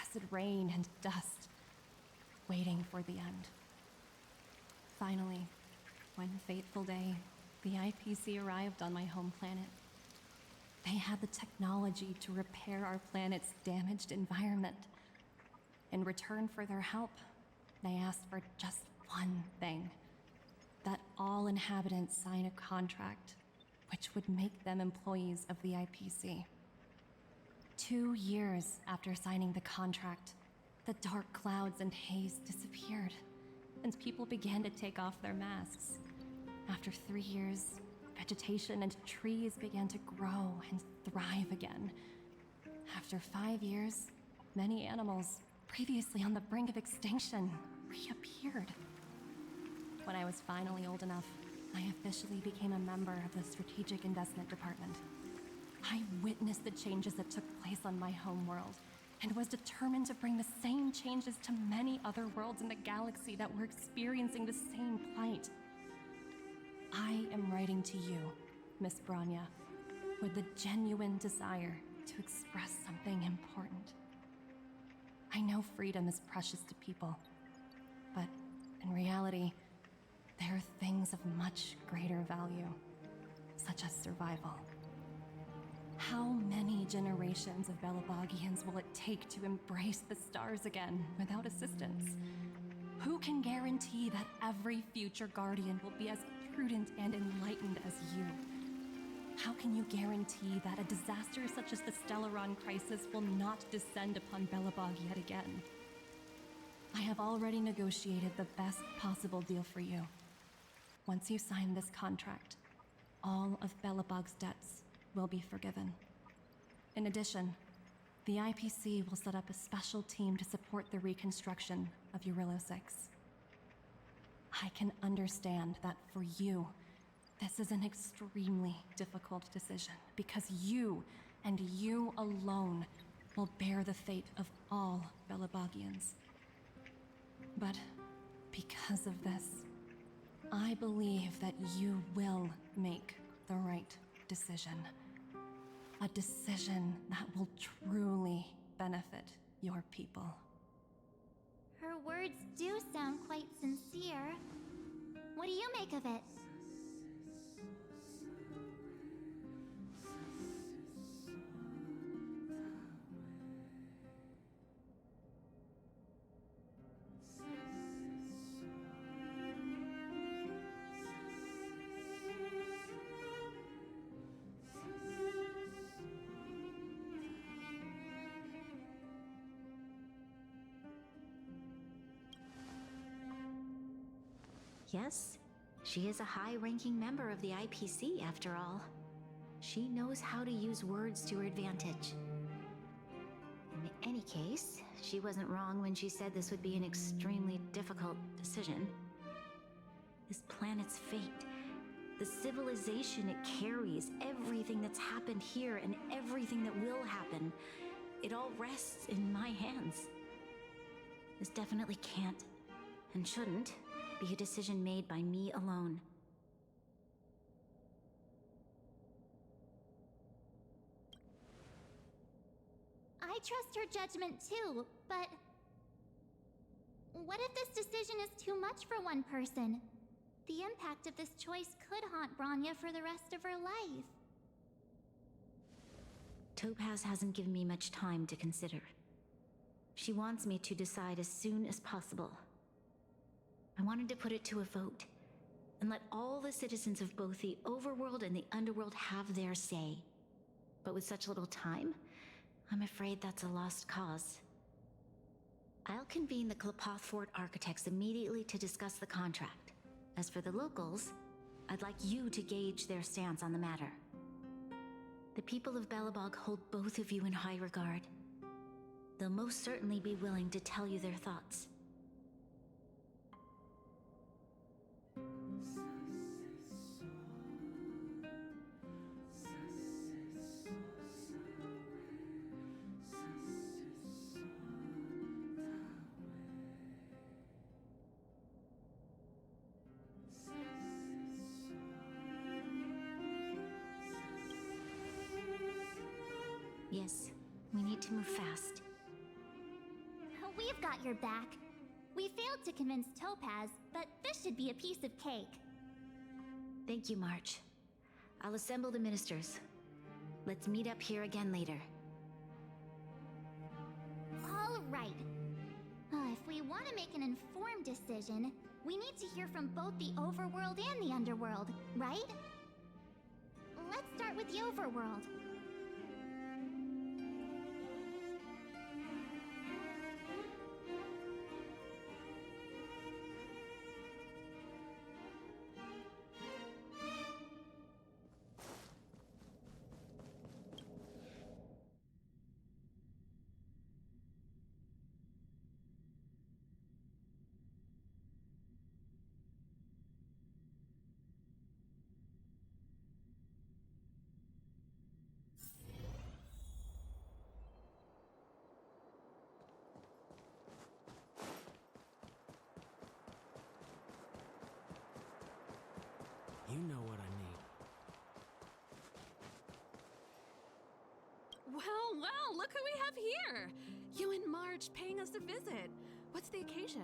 acid rain, and dust, waiting for the end. Finally, one fateful day, the IPC arrived on my home planet. They had the technology to repair our planet's damaged environment. In return for their help, they asked for just one thing: that all inhabitants sign a contract which would make them employees of the IPC. 2 years after signing the contract, the dark clouds and haze disappeared, and people began to take off their masks. After 3 years, vegetation and trees began to grow and thrive again. After 5 years, many animals, previously on the brink of extinction, reappeared. When I was finally old enough, I officially became a member of the Strategic Investment Department. I witnessed the changes that took place on my homeworld, and was determined to bring the same changes to many other worlds in the galaxy that were experiencing the same plight. I am writing to you, Miss Branya, with the genuine desire to express something important. I know freedom is precious to people, but in reality, there are things of much greater value, such as survival. How many generations of Belabogians will it take to embrace the stars again without assistance? Who can guarantee that every future Guardian will be as prudent and enlightened as you? How can you guarantee that a disaster such as the Stellaron crisis will not descend upon Belobog yet again? I have already negotiated the best possible deal for you. Once you sign this contract, all of Belobog's debts will be forgiven. In addition, the IPC will set up a special team to support the reconstruction of Urilo 6. I can understand that for you, this is an extremely difficult decision, because you, and you alone, will bear the fate of all Belobogians. But because of this, I believe that you will make the right decision. A decision that will truly benefit your people. Her words do sound quite sincere. What do you make of it? Yes, she is a high-ranking member of the IPC, after all. She knows how to use words to her advantage. In any case, she wasn't wrong when she said this would be an extremely difficult decision. This planet's fate, the civilization it carries, everything that's happened here and everything that will happen, it all rests in my hands. This definitely can't, and shouldn't, be a decision made by me alone. I trust her judgment too, but... what if this decision is too much for one person? The impact of this choice could haunt Branya for the rest of her life. Topaz hasn't given me much time to consider. She wants me to decide as soon as possible. I wanted to put it to a vote, and let all the citizens of both the Overworld and the Underworld have their say. But with such little time, I'm afraid that's a lost cause. I'll convene the Klapothfort architects immediately to discuss the contract. As for the locals, I'd like you to gauge their stance on the matter. The people of Belobog hold both of you in high regard. They'll most certainly be willing to tell you their thoughts. We need to move fast. We've got your back. We failed to convince Topaz, but this should be a piece of cake. Thank you, March. I'll assemble the ministers. Let's meet up here again later. All right. If we want to make an informed decision, we need to hear from both the overworld and the underworld, right? Let's start with the overworld. You know what I mean. Well, look who we have here! You and March paying us a visit. What's the occasion?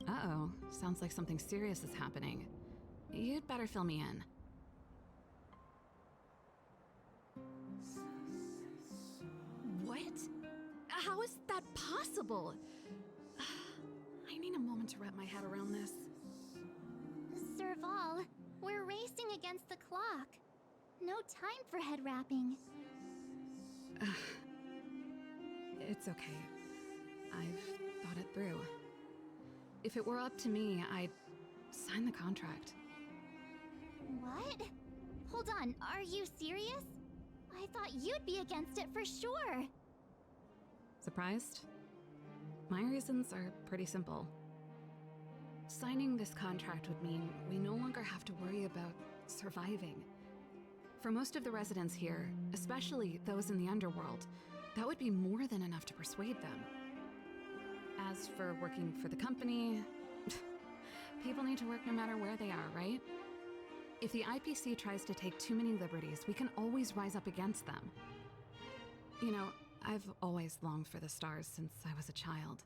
Uh-oh. Sounds like something serious is happening. You'd better fill me in. What? How is that possible? I need a moment to wrap my head around this. Serval, we're racing against the clock. No time for head wrapping. It's okay. I've thought it through. If it were up to me, I'd sign the contract. What? Hold on, are you serious? I thought you'd be against it for sure. Surprised? My reasons are pretty simple. Signing this contract would mean we no longer have to worry about surviving. For most of the residents here, especially those in the underworld, that would be more than enough to persuade them. As for working for the company, people need to work no matter where they are, right? If the IPC tries to take too many liberties, we can always rise up against them. You know, I've always longed for the stars since I was a child,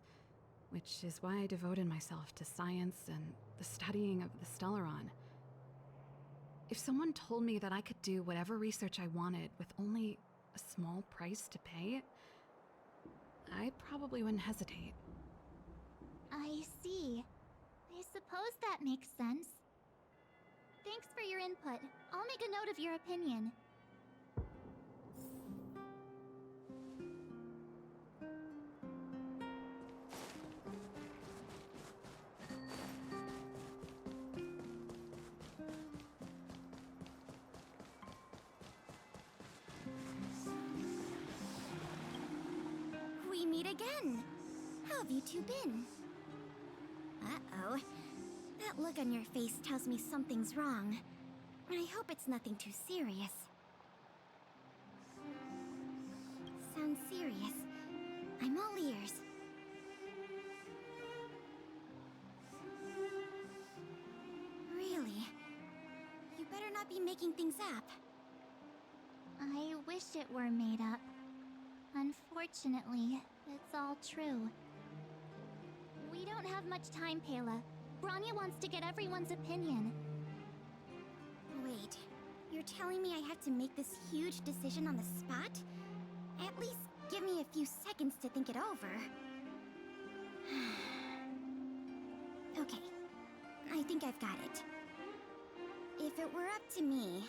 which is why I devoted myself to science and the studying of the Stellaron. If someone told me that I could do whatever research I wanted with only a small price to pay, I probably wouldn't hesitate. I see. I suppose that makes sense. Thanks for your input. I'll make a note of your opinion. We meet again. How have you two been? Uh-oh. That look on your face tells me something's wrong. I hope it's nothing too serious. Sounds serious. I'm all ears. Really? You better not be making things up. I wish it were made up. Unfortunately, it's all true. We don't have much time, Pela. Branya wants to get everyone's opinion. Wait, you're telling me I have to make this huge decision on the spot? At least give me a few seconds to think it over. Okay, I think I've got it. If it were up to me,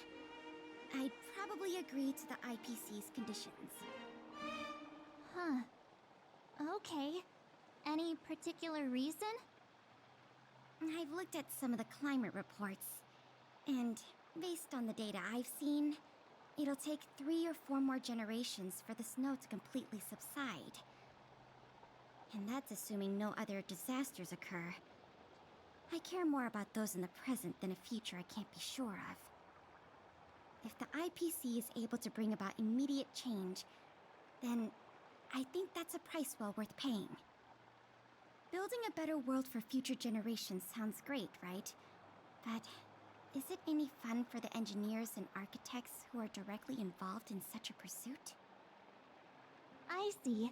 I'd probably agree to the IPC's conditions. Huh. Okay. Any particular reason? I've looked at some of the climate reports, and based on the data I've seen, it'll take 3 or 4 more generations for the snow to completely subside. And that's assuming no other disasters occur. I care more about those in the present than a future I can't be sure of. If the IPC is able to bring about immediate change, then I think that's a price well worth paying. Building a better world for future generations sounds great, right? But Is it any fun for the engineers and architects who are directly involved in such a pursuit? I see.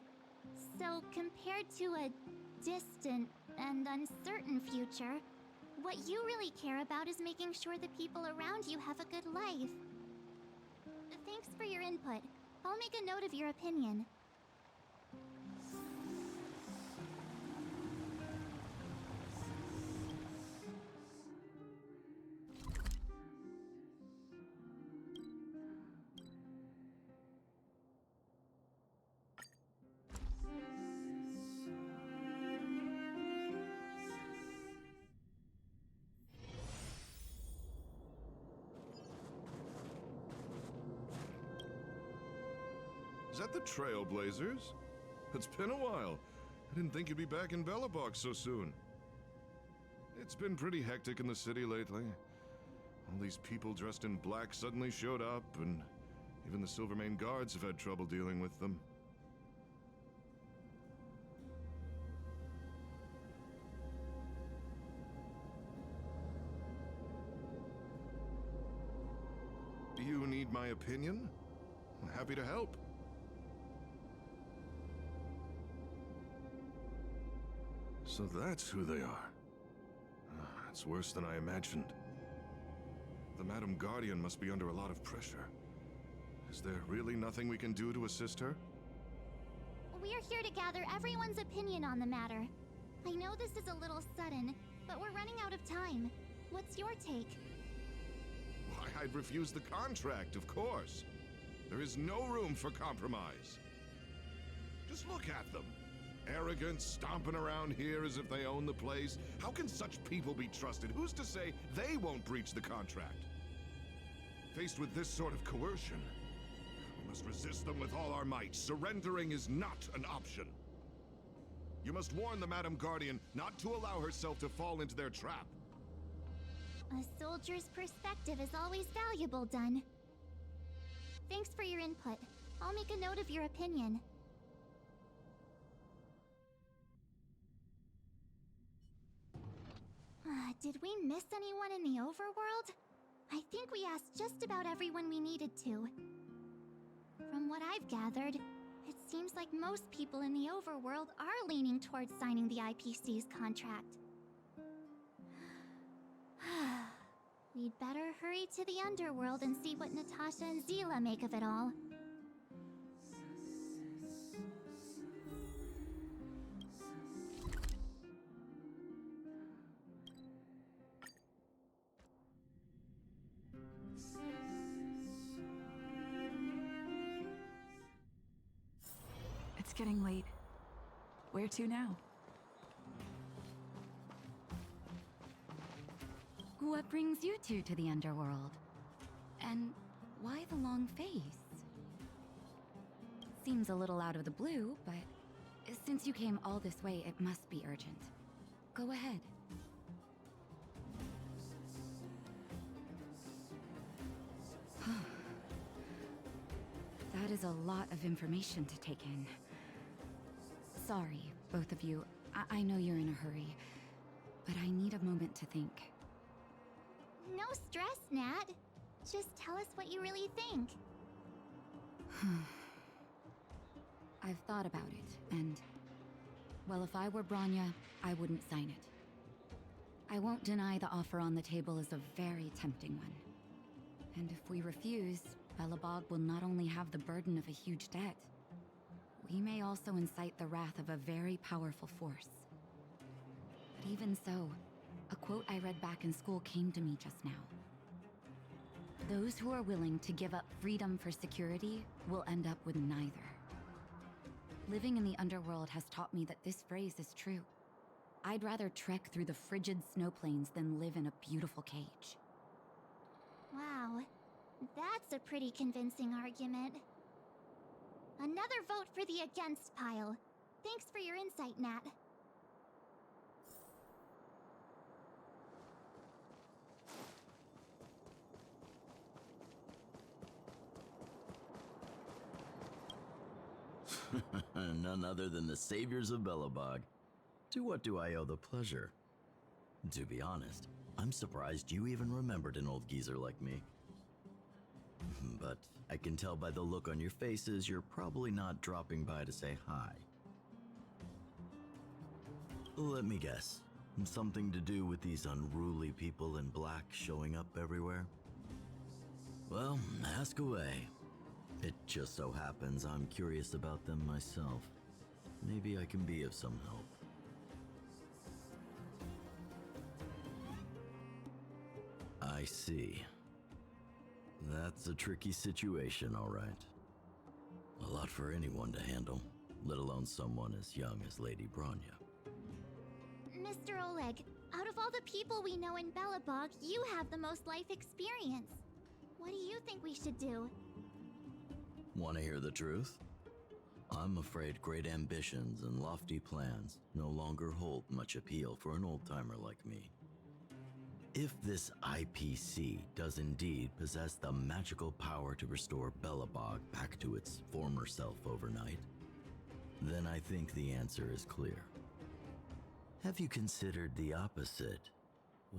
So, compared to a distant and uncertain future, what you really care about is making sure the people around you have a good life. Thanks for your input. I'll make a note of your opinion. Is that the Trailblazers? It's been a while. I didn't think you'd be back in Belobog so soon. It's been pretty hectic in the city lately. All these people dressed in black suddenly showed up, and even the Silvermane guards have had trouble dealing with them. Do you need my opinion? I'm happy to help. So that's who they are. It's worse than I imagined. The Madam Guardian must be under a lot of pressure. Is there really nothing we can do to assist her? We're here to gather everyone's opinion on the matter. I know this is a little sudden, but we're running out of time. What's your take? Why, I'd refuse the contract, of course. There is no room for compromise. Just look at them. Arrogant, stomping around here as if they own the place. How can such people be trusted? Who's to say they won't breach the contract? Faced with this sort of coercion, we must resist them with all our might. Surrendering is not an option. You must warn the Madam Guardian not to allow herself to fall into their trap. A soldier's perspective is always valuable, Dun. Thanks for your input. I'll make a note of your opinion. Did we miss anyone in the overworld? I think we asked just about everyone we needed to. From what I've gathered, it seems like most people in the overworld are leaning towards signing the IPC's contract. We'd better hurry to the underworld and see what Natasha and Zila make of it all. It's getting late. Where to now? What brings you two to the underworld? And why the long face? Seems a little out of the blue, but since you came all this way, it must be urgent. Go ahead. That is a lot of information to take in. Sorry, both of you. I know you're in a hurry, but I need a moment to think. No stress, Nat. Just tell us what you really think. I've thought about it, and... well, if I were Branya, I wouldn't sign it. I won't deny the offer on the table is a very tempting one. And if we refuse, Belobog will not only have the burden of a huge debt, we may also incite the wrath of a very powerful force. But even so, a quote I read back in school came to me just now. Those who are willing to give up freedom for security will end up with neither. Living in the underworld has taught me that this phrase is true. I'd rather trek through the frigid snow plains than live in a beautiful cage. Wow, that's a pretty convincing argument. Another vote for the against pile. Thanks for your insight, Nat. None other than the saviors of Belobog. To what do I owe the pleasure? To be honest, I'm surprised you even remembered an old geezer like me. But I can tell by the look on your faces you're probably not dropping by to say hi. Let me guess. Something to do with these unruly people in black showing up everywhere? Well, ask away. It just so happens I'm curious about them myself. Maybe I can be of some help. I see. That's a tricky situation, all right. A lot for anyone to handle, let alone someone as young as Lady Bronya. Mr. Oleg, out of all the people we know in Belobog, you have the most life experience. What do you think we should do? Want to hear the truth? I'm afraid great ambitions and lofty plans no longer hold much appeal for an old-timer like me. If this IPC does indeed possess the magical power to restore Belobog back to its former self overnight, then I think the answer is clear. Have you considered the opposite?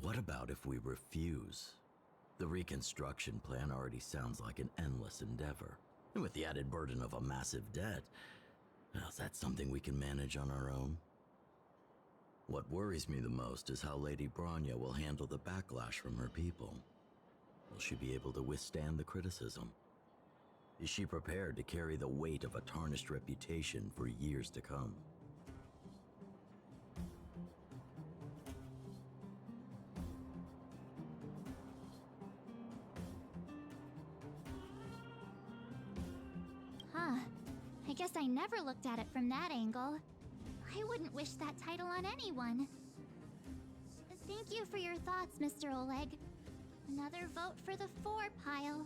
What about if we refuse? The reconstruction plan already sounds like an endless endeavor. And with the added burden of a massive debt, well, is that something we can manage on our own? What worries me the most is how Lady Bronya will handle the backlash from her people. Will she be able to withstand the criticism? Is she prepared to carry the weight of a tarnished reputation for years to come? Huh. I guess I never looked at it from that angle. I wouldn't wish that title on anyone. Thank you for your thoughts, Mr. Oleg. Another vote for the 4 pile.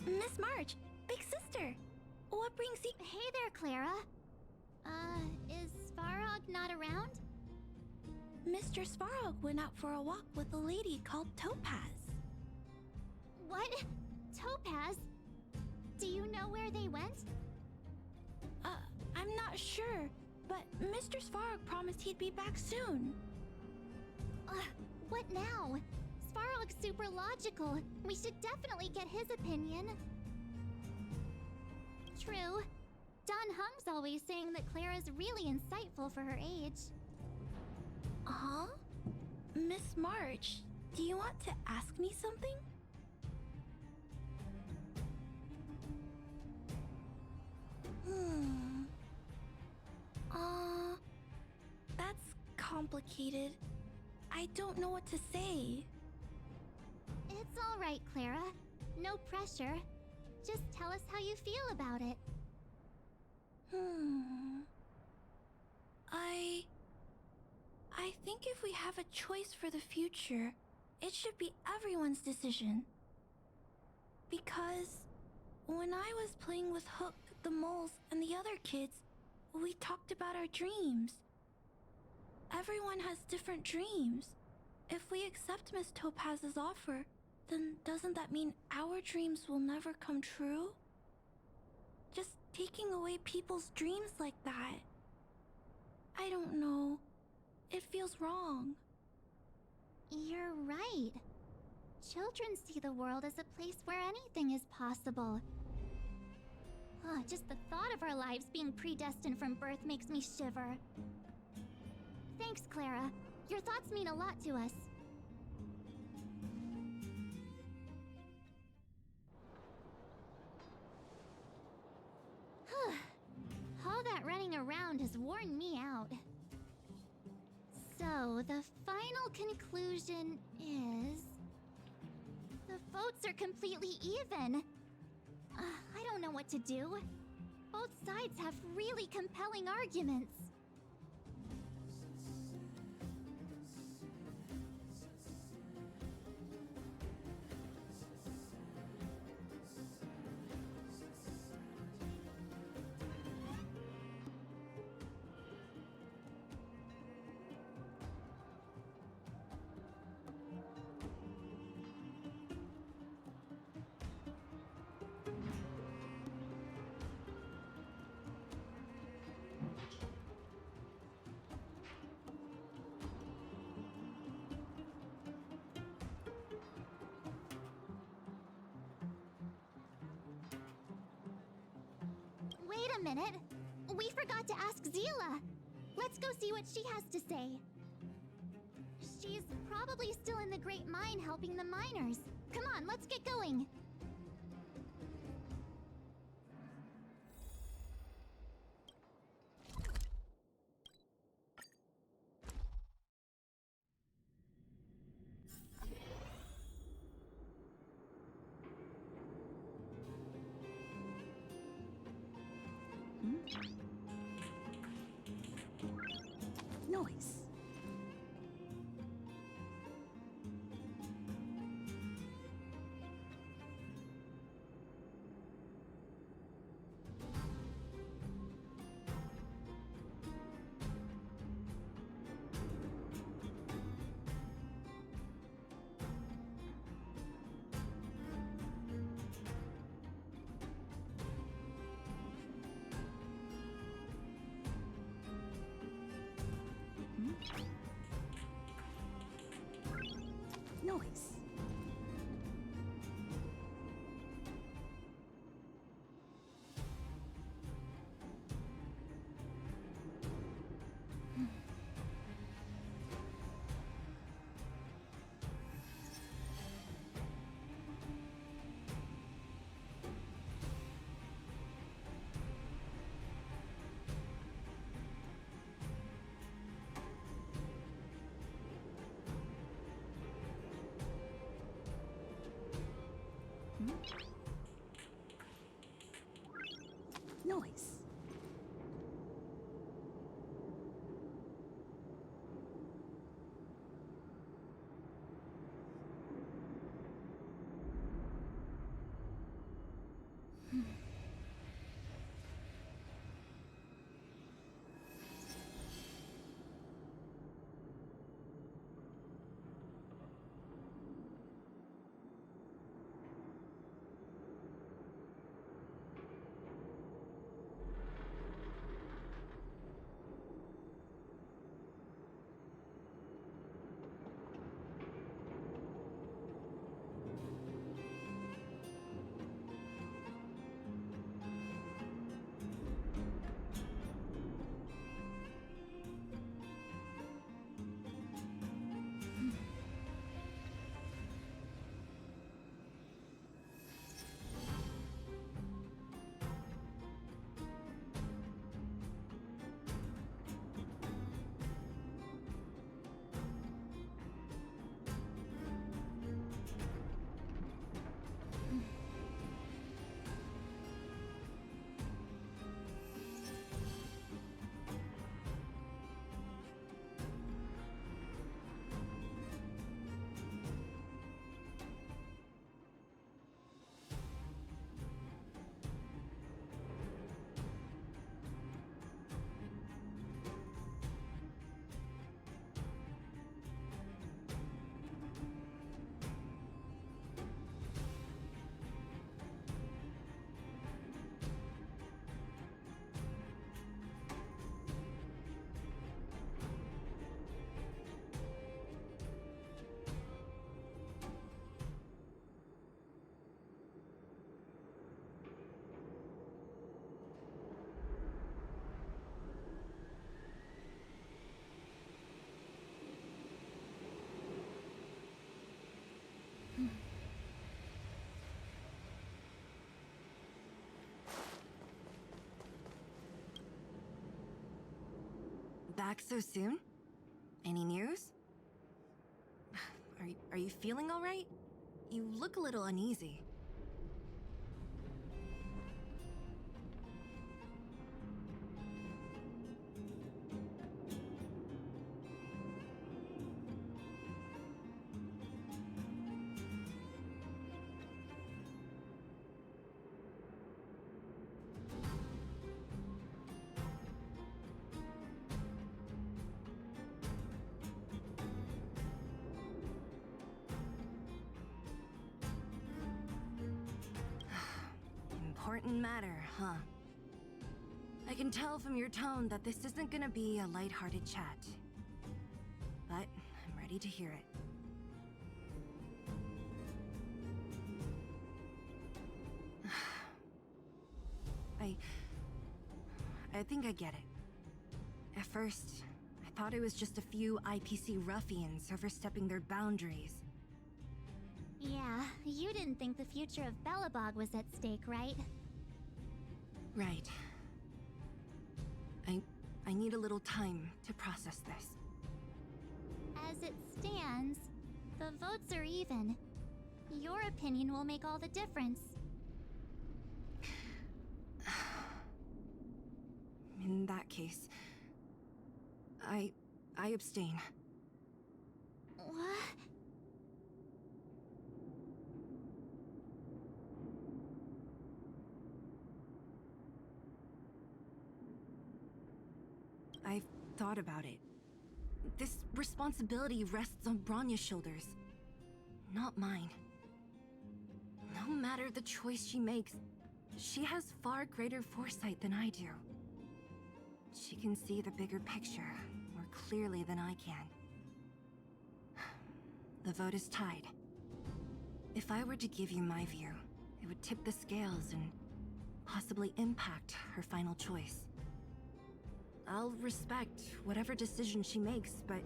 Miss March, big sister, what brings you? Hey there, Clara. Is Svarog not around? Mr. Svarog went out for a walk with a lady called Topaz. What? Topaz? Do you know where they went? I'm not sure, but Mr. Svarog promised he'd be back soon. What now? Svarog's super logical. We should definitely get his opinion. True. Don Hung's always saying that Clara's really insightful for her age. Huh? Miss March, do you want to ask me something? That's complicated. I don't know what to say. It's all right, Clara. No pressure. Just tell us how you feel about it. I think if we have a choice for the future, it should be everyone's decision. Because when I was playing with Hook, the moles, and the other kids, we talked about our dreams. Everyone has different dreams. If we accept Miss Topaz's offer, then doesn't that mean our dreams will never come true? Just taking away people's dreams like that. I don't know. It feels wrong. You're right. Children see the world as a place where anything is possible. Just the thought of our lives being predestined from birth makes me shiver. Thanks, Clara. Your thoughts mean a lot to us. All that running around has worn me out. So, the final conclusion is... the votes are completely even. I don't know what to do. Both sides have really compelling arguments. Wait a minute. We forgot to ask Zila. Let's go see what she has to say. She's probably still in the Great Mine helping the miners. Come on, let's get going. Noise. Noise. Noise. back so soon? Any news? Are you feeling all right? You look a little uneasy. Important matter, huh? I can tell from your tone that this isn't gonna be a lighthearted chat. But I'm ready to hear it. I think I get it. At first, I thought it was just a few IPC ruffians overstepping their boundaries. Yeah, you didn't think the future of Belobog was at stake, right? Right. I need a little time to process this. As it stands, the votes are even. Your opinion will make all the difference. In that case, I abstain. What? I've thought about it. This responsibility rests on Bronya's shoulders, not mine. No matter the choice she makes, she has far greater foresight than I do. She can see the bigger picture more clearly than I can. The vote is tied. If I were to give you my view, it would tip the scales and possibly impact her final choice. I'll respect whatever decision she makes, but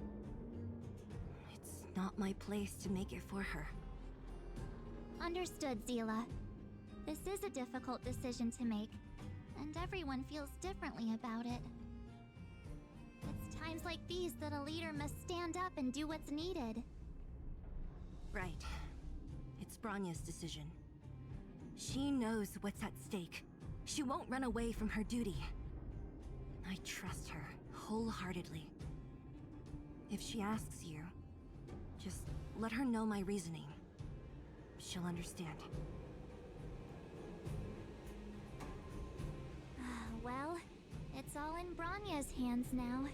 it's not my place to make it for her. Understood, Zila. This is a difficult decision to make, and everyone feels differently about it. It's times like these that a leader must stand up and do what's needed. Right. It's Bronya's decision. She knows what's at stake. She won't run away from her duty. I trust her wholeheartedly. If she asks you, just let her know my reasoning. She'll understand. Well, it's all in Bronya's hands now.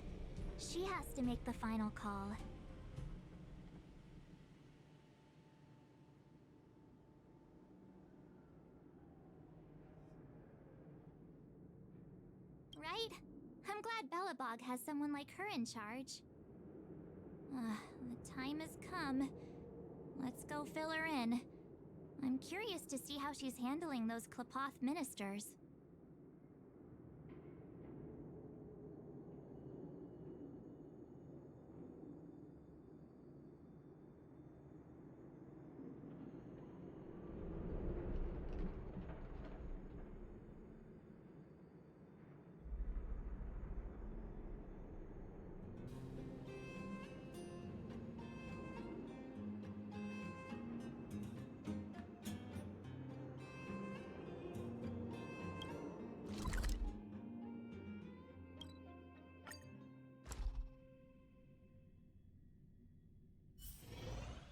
She has to make the final call. Right? I'm glad Belobog has someone like her in charge. The time has come. Let's go fill her in. I'm curious to see how she's handling those Klapoth ministers.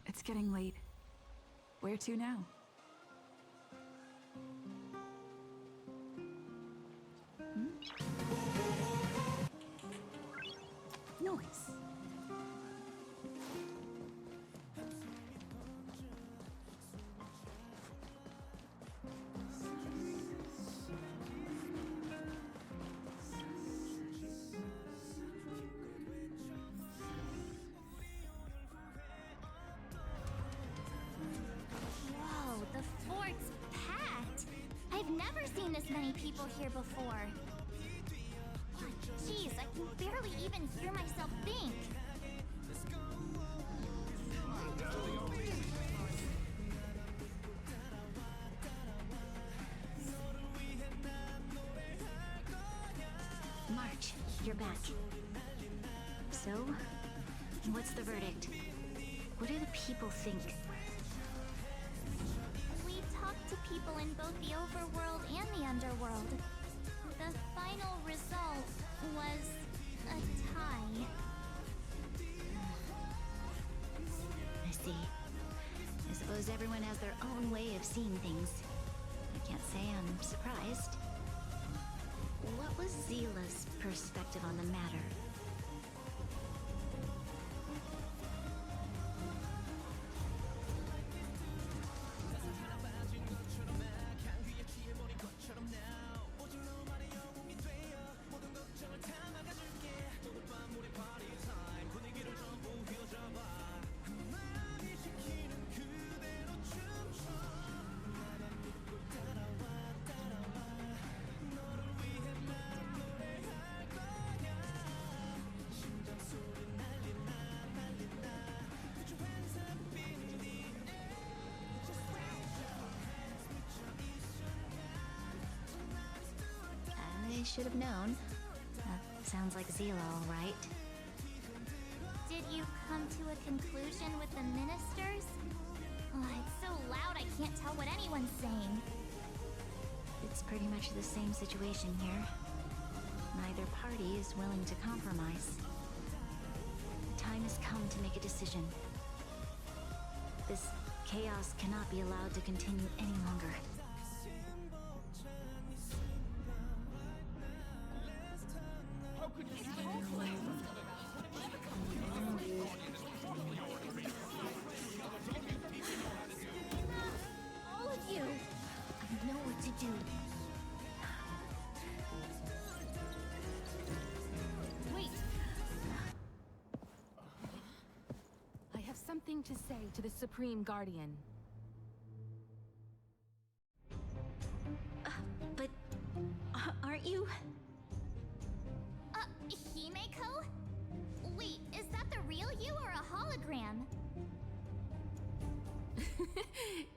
It's getting late. Where to now? Noise. Whoa, the fort's packed! I've never seen this many people here before. Jeez, I can barely even hear myself think. March, you're back. So, what's the verdict? What do the people think? We talked to people in both the overworld and the underworld. The final result was a tie. I see. I suppose everyone has their own way of seeing things. I can't say I'm surprised. What was Zila's perspective on the matter? I should have known. Sounds like Zila, all right. Did you come to a conclusion with the ministers? Oh, it's so loud I can't tell what anyone's saying. It's pretty much the same situation here. Neither party is willing to compromise. The time has come to make a decision. This chaos cannot be allowed to continue any longer. All of you! I know what to do. Wait! I have something to say to the Supreme Guardian. But aren't you? Himeko? Wait, is that the real you or a hologram?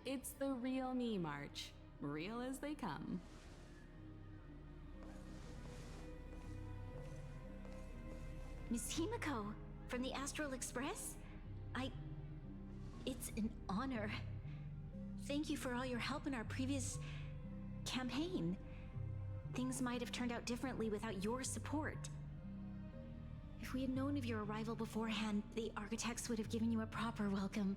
It's the real me, March. Real as they come. Miss Himeko, from the Astral Express? It's an honor. Thank you for all your help in our previous campaign. Things might have turned out differently without your support. If we had known of your arrival beforehand, the architects would have given you a proper welcome.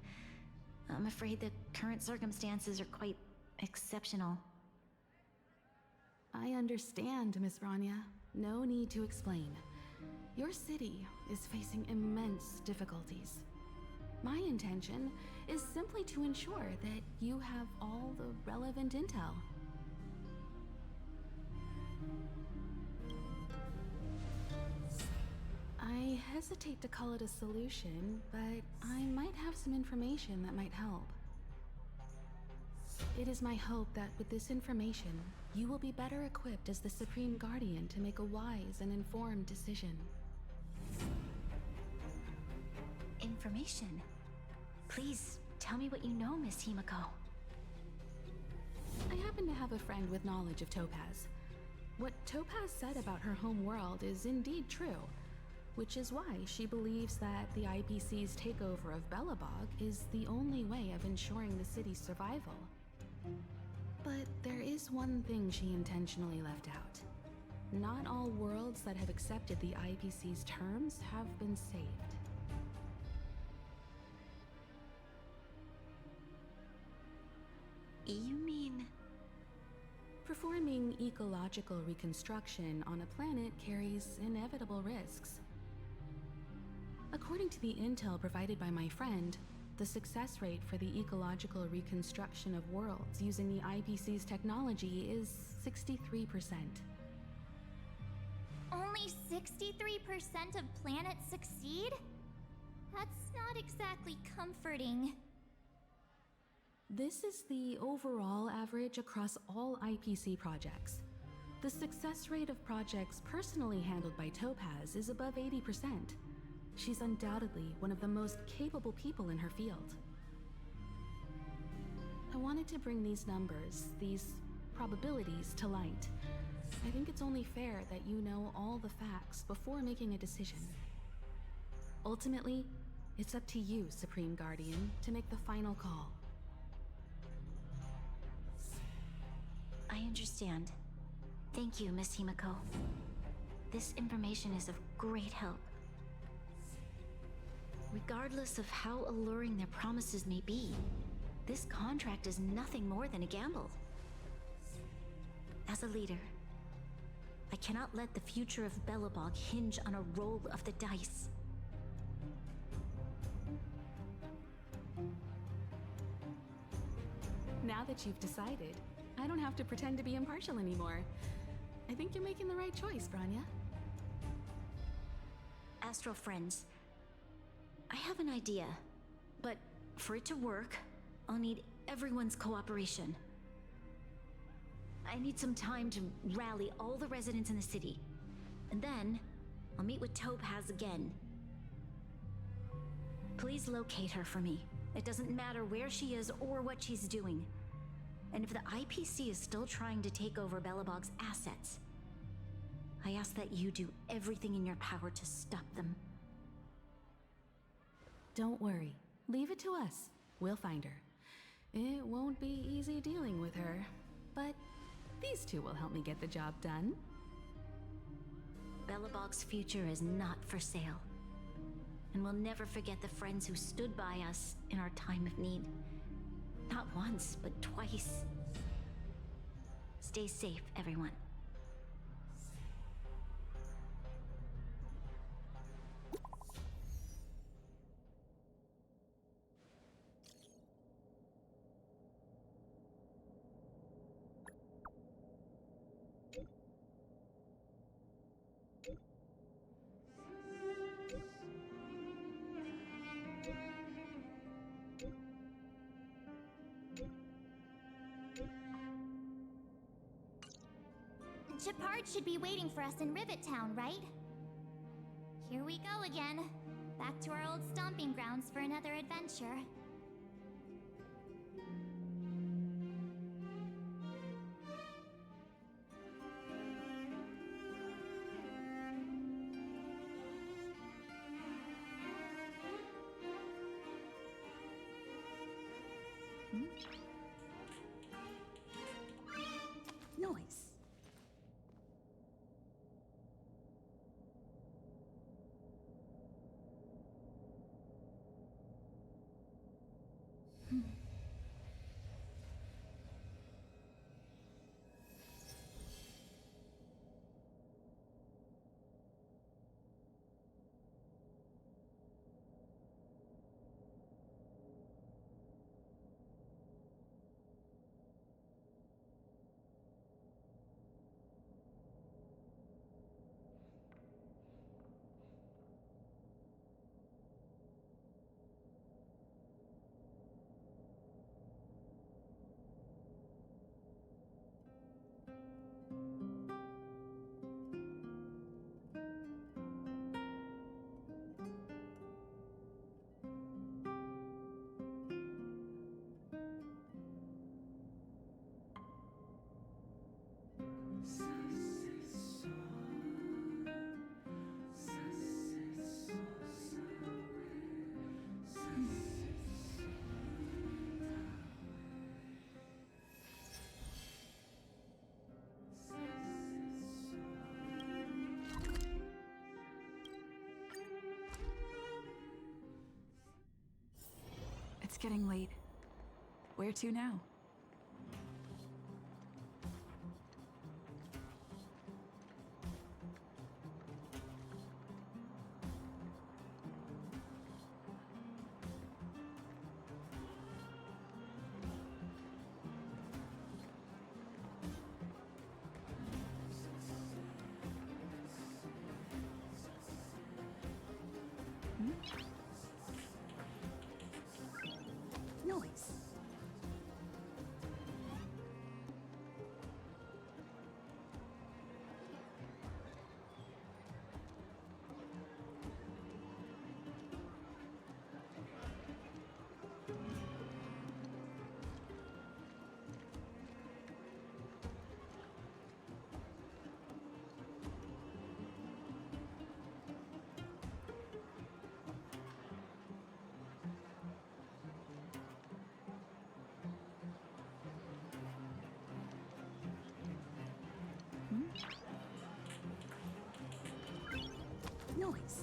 I'm afraid the current circumstances are quite exceptional. I understand, Miss Branya. No need to explain. Your city is facing immense difficulties. My intention is simply to ensure that you have all the relevant intel. I hesitate to call it a solution, but I might have some information that might help. It is my hope that with this information, you will be better equipped as the Supreme Guardian to make a wise and informed decision. Information? Please, tell me what you know, Miss Himeko. I happen to have a friend with knowledge of Topaz. What Topaz said about her home world is indeed true, which is why she believes that the IPC's takeover of Belobog is the only way of ensuring the city's survival. But there is one thing she intentionally left out. Not all worlds that have accepted the IPC's terms have been saved. You mean... Performing ecological reconstruction on a planet carries inevitable risks. According to the intel provided by my friend, the success rate for the ecological reconstruction of worlds using the IPC's technology is 63%. Only 63% of planets succeed? That's not exactly comforting. This is the overall average across all IPC projects. The success rate of projects personally handled by Topaz is above 80%. She's undoubtedly one of the most capable people in her field. I wanted to bring these numbers, these probabilities, to light. I think it's only fair that you know all the facts before making a decision. Ultimately, it's up to you, Supreme Guardian, to make the final call. I understand. Thank you, Miss Himeko. This information is of great help. Regardless of how alluring their promises may be, this contract is nothing more than a gamble. As a leader, I cannot let the future of Belobog hinge on a roll of the dice. Now that you've decided, I don't have to pretend to be impartial anymore. I think you're making the right choice, Branya. Astral friends, I have an idea, but for it to work, I'll need everyone's cooperation. I need some time to rally all the residents in the city, and then I'll meet with Topaz again. Please locate her for me. It doesn't matter where she is or what she's doing. And if the IPC is still trying to take over Belobog's assets, I ask that you do everything in your power to stop them. Don't worry. Leave it to us. We'll find her. It won't be easy dealing with her, but these two will help me get the job done. Belobog's future is not for sale. And we'll never forget the friends who stood by us in our time of need. Not once, but twice. Stay safe, everyone. Shepard should be waiting for us in Rivet Town, right? Here we go again. Back to our old stomping grounds for another adventure. Noise. It's getting late. Where to now? Noise. Noise.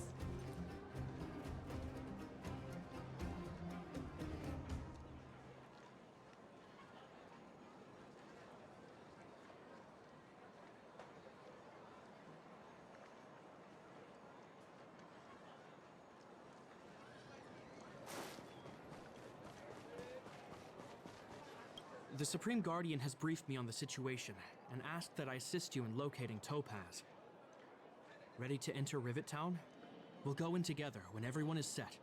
The Supreme Guardian has briefed me on the situation and asked that I assist you in locating Topaz. Ready to enter Rivet Town? We'll go in together when everyone is set.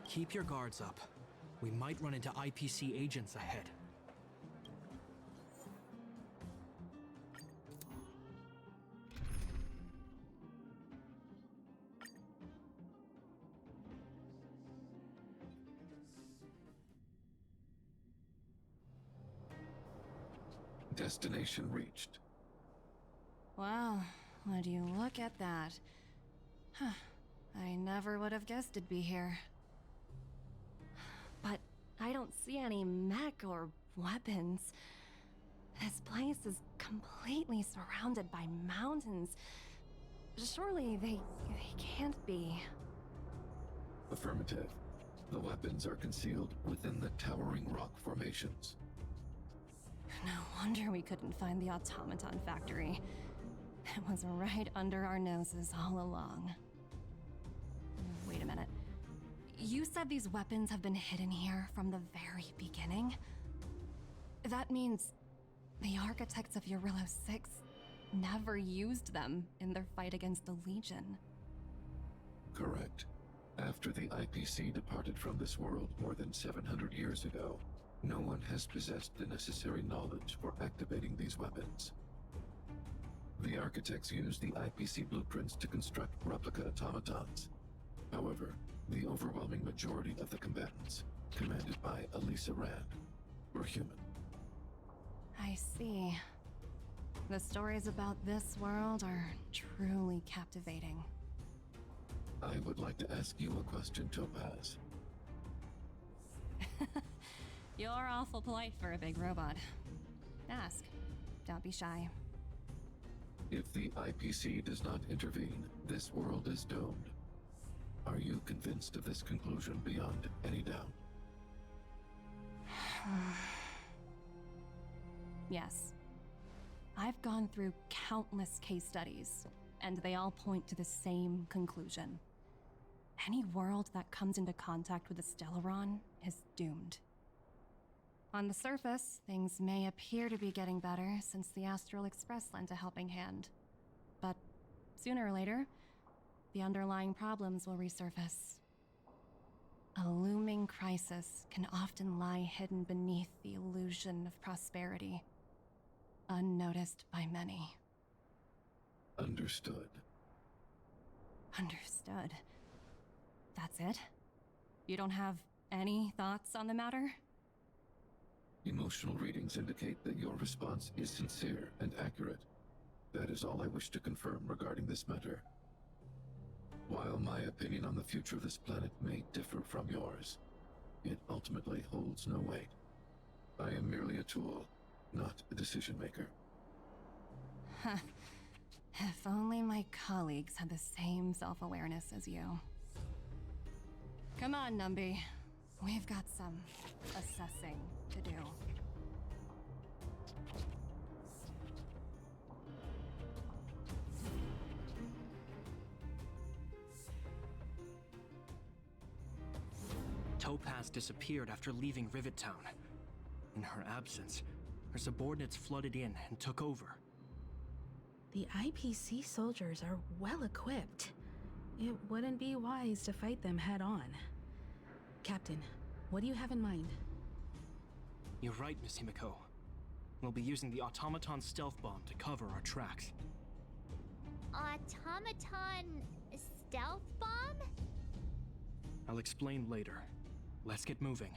Keep your guards up. We might run into IPC agents ahead. Destination reached. Well, would you look at that? Huh. I never would have guessed it'd be here. But I don't see any mech or weapons. This place is completely surrounded by mountains. Surely they can't be. Affirmative. The weapons are concealed within the towering rock formations. No wonder we couldn't find the automaton factory. It was right under our noses all along. Wait a minute. You said these weapons have been hidden here from the very beginning? That means the architects of Eurillo 6 never used them in their fight against the Legion. Correct. After the IPC departed from this world more than 700 years ago, no one has possessed the necessary knowledge for activating these weapons. The architects used the IPC blueprints to construct replica automatons. However, the overwhelming majority of the combatants, commanded by Elisa Rand, were human. I see. The stories about this world are truly captivating. I would like to ask you a question, Topaz. You're awful polite for a big robot. Ask. Don't be shy. If the IPC does not intervene, this world is doomed. Are you convinced of this conclusion beyond any doubt? Yes. I've gone through countless case studies, and they all point to the same conclusion. Any world that comes into contact with a Stellaron is doomed. On the surface, things may appear to be getting better since the Astral Express lent a helping hand. But sooner or later, the underlying problems will resurface. A looming crisis can often lie hidden beneath the illusion of prosperity, unnoticed by many. Understood. Understood. That's it? You don't have any thoughts on the matter? Emotional readings indicate that your response is sincere and accurate. That is all I wish to confirm regarding this matter. While my opinion on the future of this planet may differ from yours, it ultimately holds no weight. I am merely a tool, not a decision maker. Huh. If only my colleagues had the same self-awareness as you. Come on, Numby. We've got some assessing to do. Topaz disappeared after leaving Rivet Town. In her absence, her subordinates flooded in and took over. The IPC soldiers are well equipped. It wouldn't be wise to fight them head on. Captain, what do you have in mind? You're right, Miss Himeko. We'll be using the automaton stealth bomb to cover our tracks. Automaton stealth bomb? I'll explain later. Let's get moving.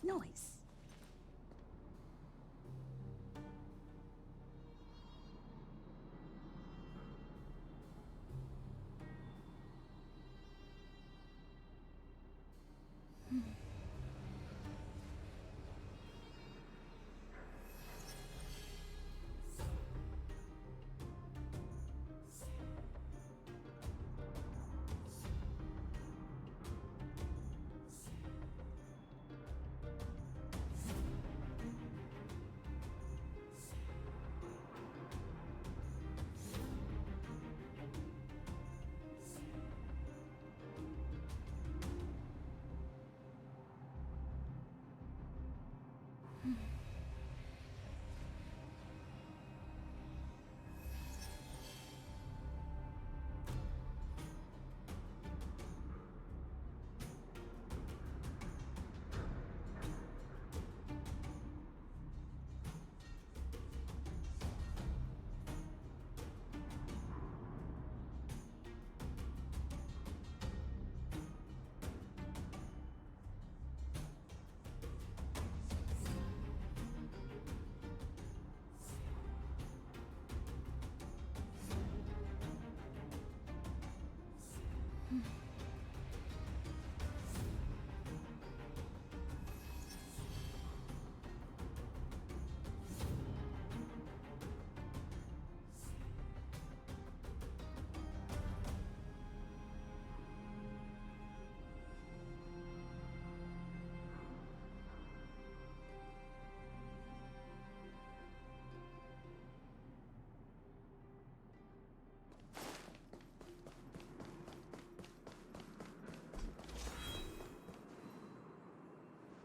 Noise.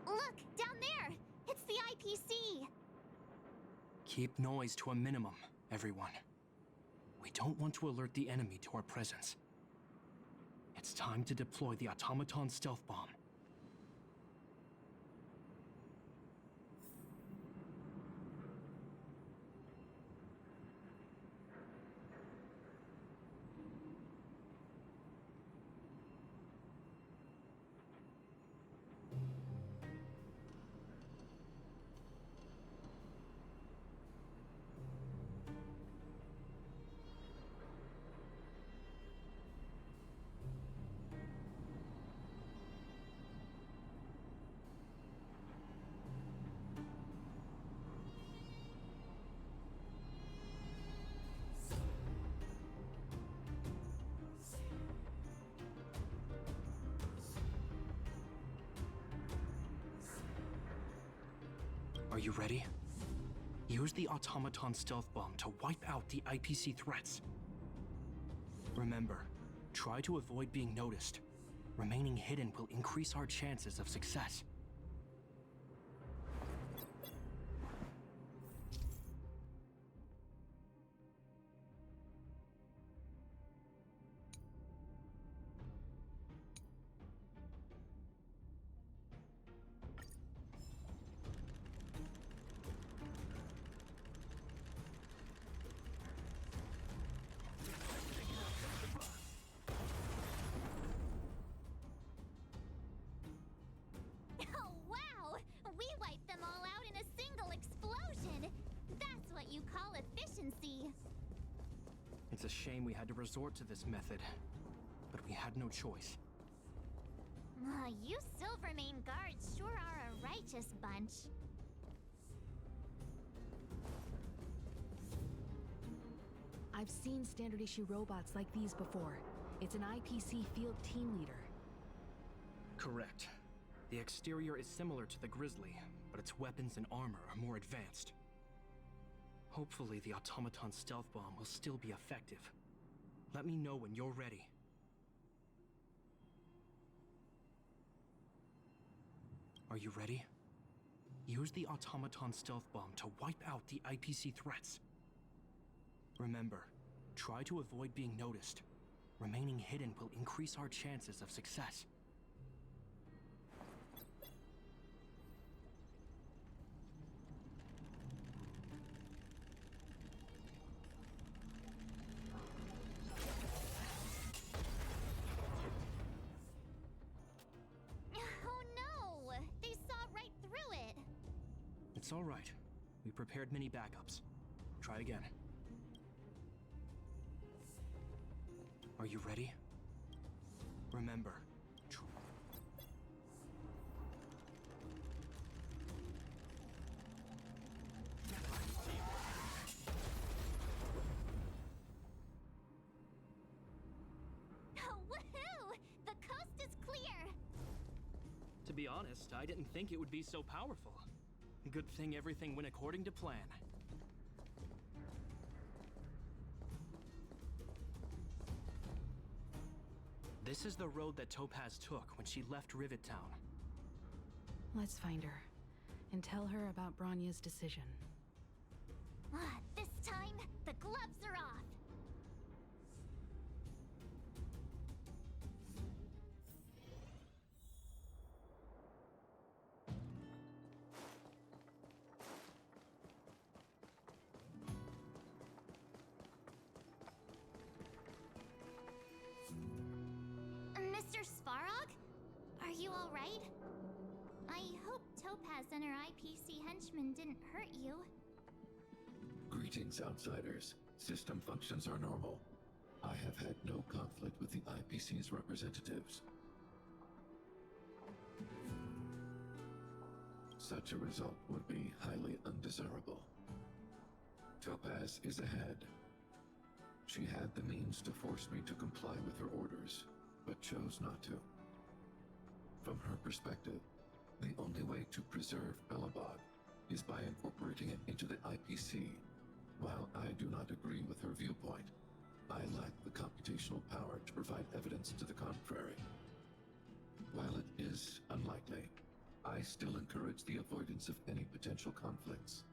Look, down there! It's the IPC! Keep noise to a minimum, everyone. We don't want to alert the enemy to our presence. It's time to deploy the automaton stealth bomb. Are you ready? Use the automaton stealth bomb to wipe out the IPC threats. Remember, try to avoid being noticed. Remaining hidden will increase our chances of success. Oh, wow! We wiped them all out in a single explosion! That's what you call efficiency! It's a shame we had to resort to this method, but we had no choice. You Silvermane guards sure are a righteous bunch. I've seen standard issue robots like these before. It's an IPC field team leader. Correct. The exterior is similar to the Grizzly, but its weapons and armor are more advanced. Hopefully the automaton stealth bomb will still be effective. Let me know when you're ready. Are you ready? Use the automaton stealth bomb to wipe out the IPC threats. Remember, try to avoid being noticed. Remaining hidden will increase our chances of success. It's all right. We prepared many backups. Try again. Are you ready? Remember, Woohoo! The coast is clear! to be honest, I didn't think it would be so powerful. Good thing everything went according to plan. This is the road that Topaz took when she left Rivet Town. Let's find her and tell her about Bronya's decision. This time, the gloves are off! Mr. Svarog? Are you alright? I hope Topaz and her IPC henchmen didn't hurt you. Greetings, outsiders. System functions are normal. I have had no conflict with the IPC's representatives. Such a result would be highly undesirable. Topaz is ahead. She had the means to force me to comply with her orders, but chose not to. From her perspective, the only way to preserve Belobog is by incorporating it into the IPC. While I do not agree with her viewpoint, I lack the computational power to provide evidence to the contrary. While it is unlikely, I still encourage the avoidance of any potential conflicts.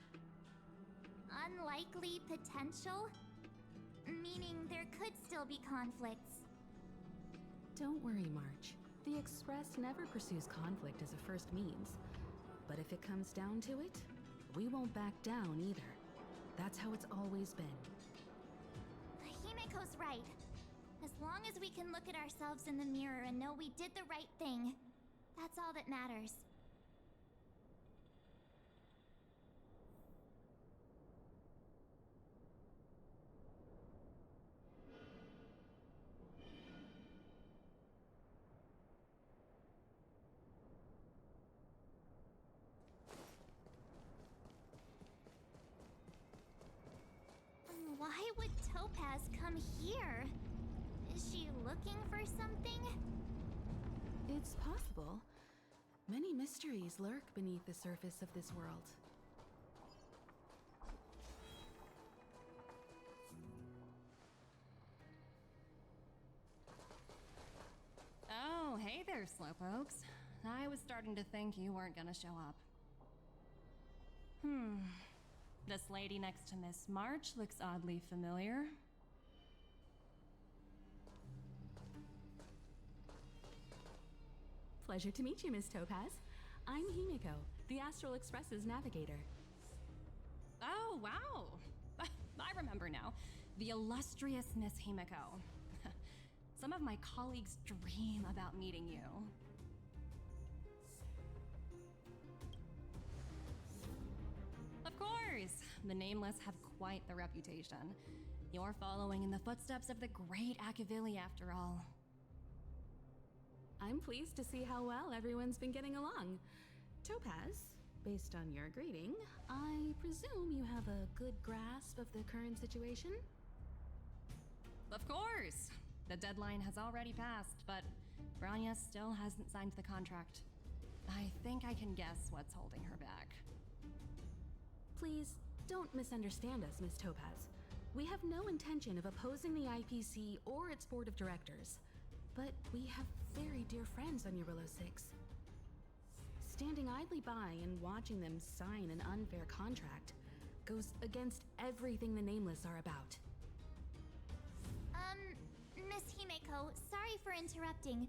Unlikely potential? Meaning there could still be conflicts. Don't worry, March. The Express never pursues conflict as a first means. But if it comes down to it, we won't back down either. That's how it's always been. Himeko's right. As long as we can look at ourselves in the mirror and know we did the right thing, that's all that matters. Why would Topaz come here? Is she looking for something? It's possible. Many mysteries lurk beneath the surface of this world. Oh, hey there, Slowpokes. I was starting to think you weren't gonna show up. This lady next to Miss March looks oddly familiar. Pleasure to meet you, Miss Topaz. I'm Himeko, the Astral Express's navigator. Oh, wow! I remember now. The illustrious Miss Himeko. Some of my colleagues dream about meeting you. Of course! The Nameless have quite the reputation. You're following in the footsteps of the great Akavili, after all. I'm pleased to see how well everyone's been getting along. Topaz, based on your greeting, I presume you have a good grasp of the current situation? Of course! The deadline has already passed, but Bronya still hasn't signed the contract. I think I can guess what's holding her back. Please, don't misunderstand us, Miss Topaz. We have no intention of opposing the IPC or its board of directors. But we have very dear friends on Eurilo 6. Standing idly by and watching them sign an unfair contract goes against everything the Nameless are about. Miss Himeko, sorry for interrupting,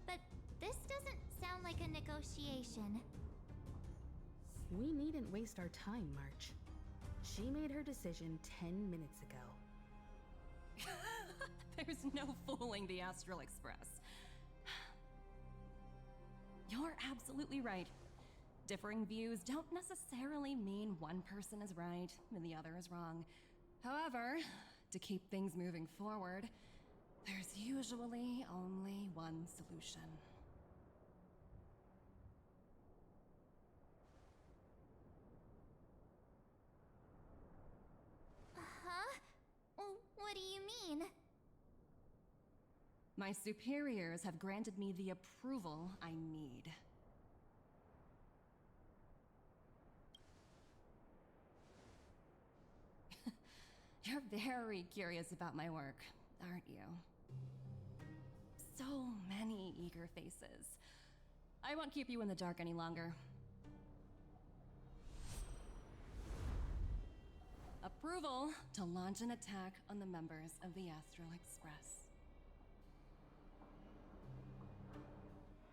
but this doesn't sound like a negotiation. We needn't waste our time, March. She made her decision 10 minutes ago. There's no fooling the Astral Express. You're absolutely right. Differing views don't necessarily mean one person is right and the other is wrong. However, to keep things moving forward, there's usually only one solution. Huh? What do you mean? My superiors have granted me the approval I need. You're very curious about my work, aren't you? So many eager faces. I won't keep you in the dark any longer. Approval to launch an attack on the members of the Astral Express.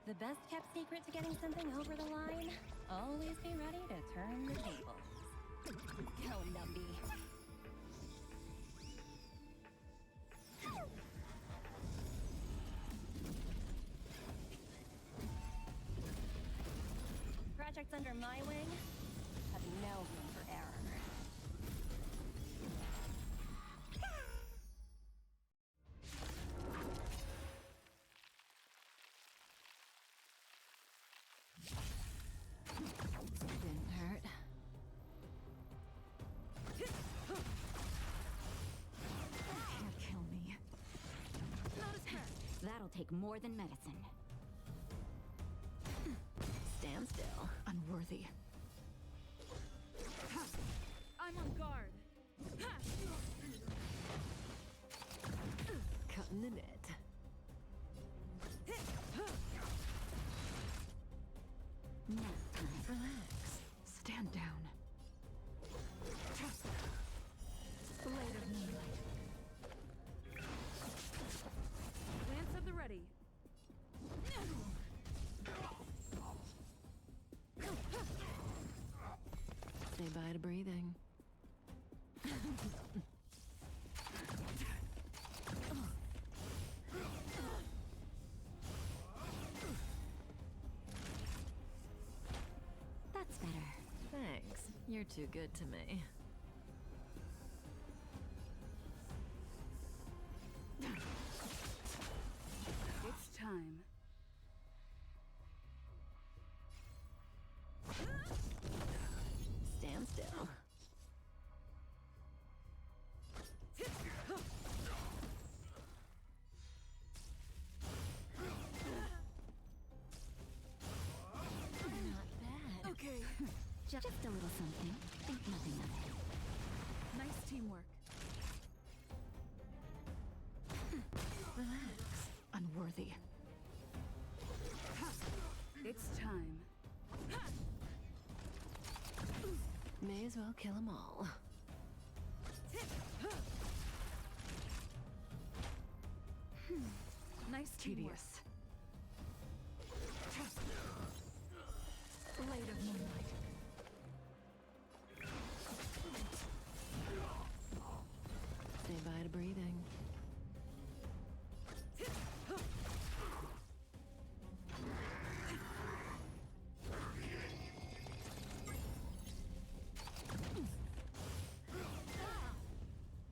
The best kept secret to getting something over the line? Always be ready to turn the tables. Go, Numby. Projects under my wing have no room for error. Didn't hurt. Can't kill me. That'll take more than medicine. Stand still. Unworthy. I'm on guard. Cutting the net. Nap time. Relax. Stand down. Blade of moonlight. Lance at the ready. Say bye to breathing. That's better. Thanks. You're too good to me. It's time. Stand still. Not bad. Okay. Just a little something. Think nothing of it. Nice teamwork. Relax. Unworthy. It's time. May as well kill them all. Nice teamwork. Tedious. Blade of moonlight. Say bye to breathing.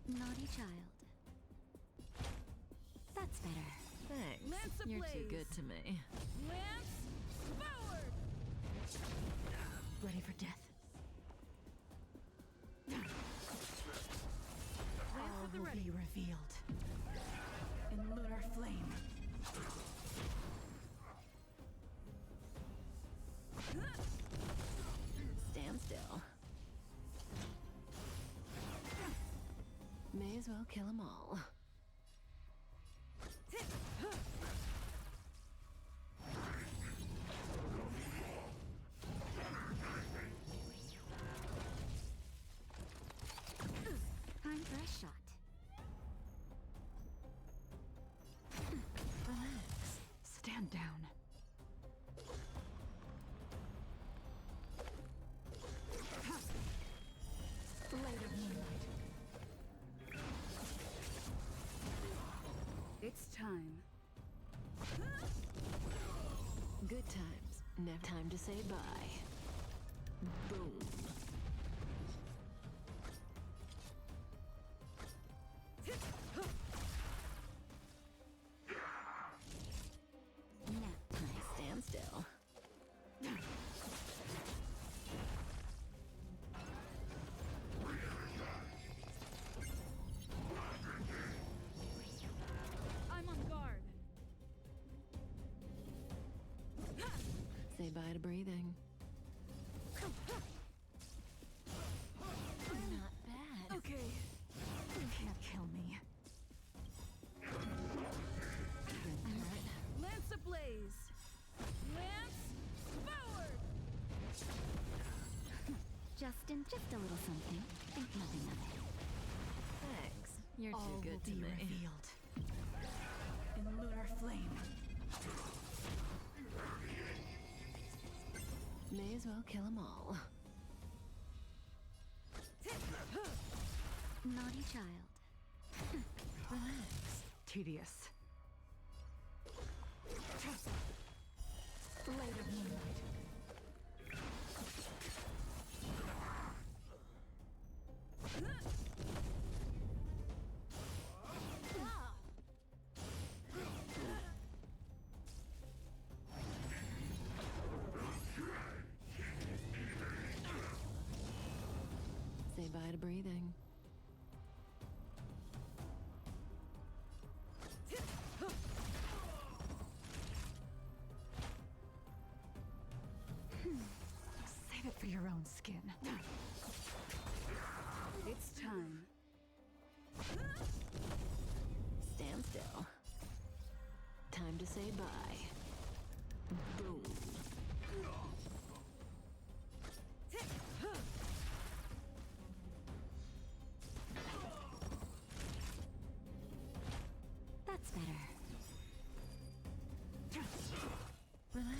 Naughty child. That's better. Thanks. Lance You're too ablaze. good to me. Lance forward! Ready for death. Lance All at the will ready. be revealed. In lunar flame. Stand still. May as well kill them all. Time for a shot. Relax. Stand down. Blade of moonlight. It's time. Good times. Never time to say bye. Boom. Nap time. Stand still. I'm on guard. Say bye to breathing. Not bad. Okay. You can't kill me. Lance ablaze. Lance forward. Justin, just a little something. Think nothing of it. Thanks. You're All too will good to be me. revealed in lunar flame. May as well kill them all. Naughty child. Relax. Tedious. Blade of moonlight. Say bye to breathing. Save it for your own skin. It's time. Stand still. Time to say bye. Boom. That's better. Relax.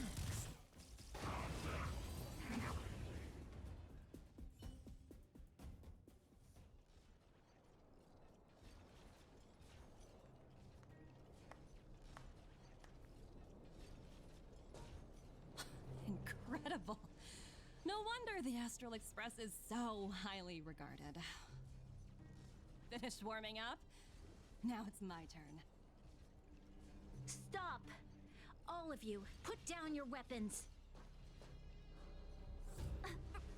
Incredible. No wonder the Astral Express is so highly regarded. Finished warming up? Now it's my turn. Stop! All of you, put down your weapons.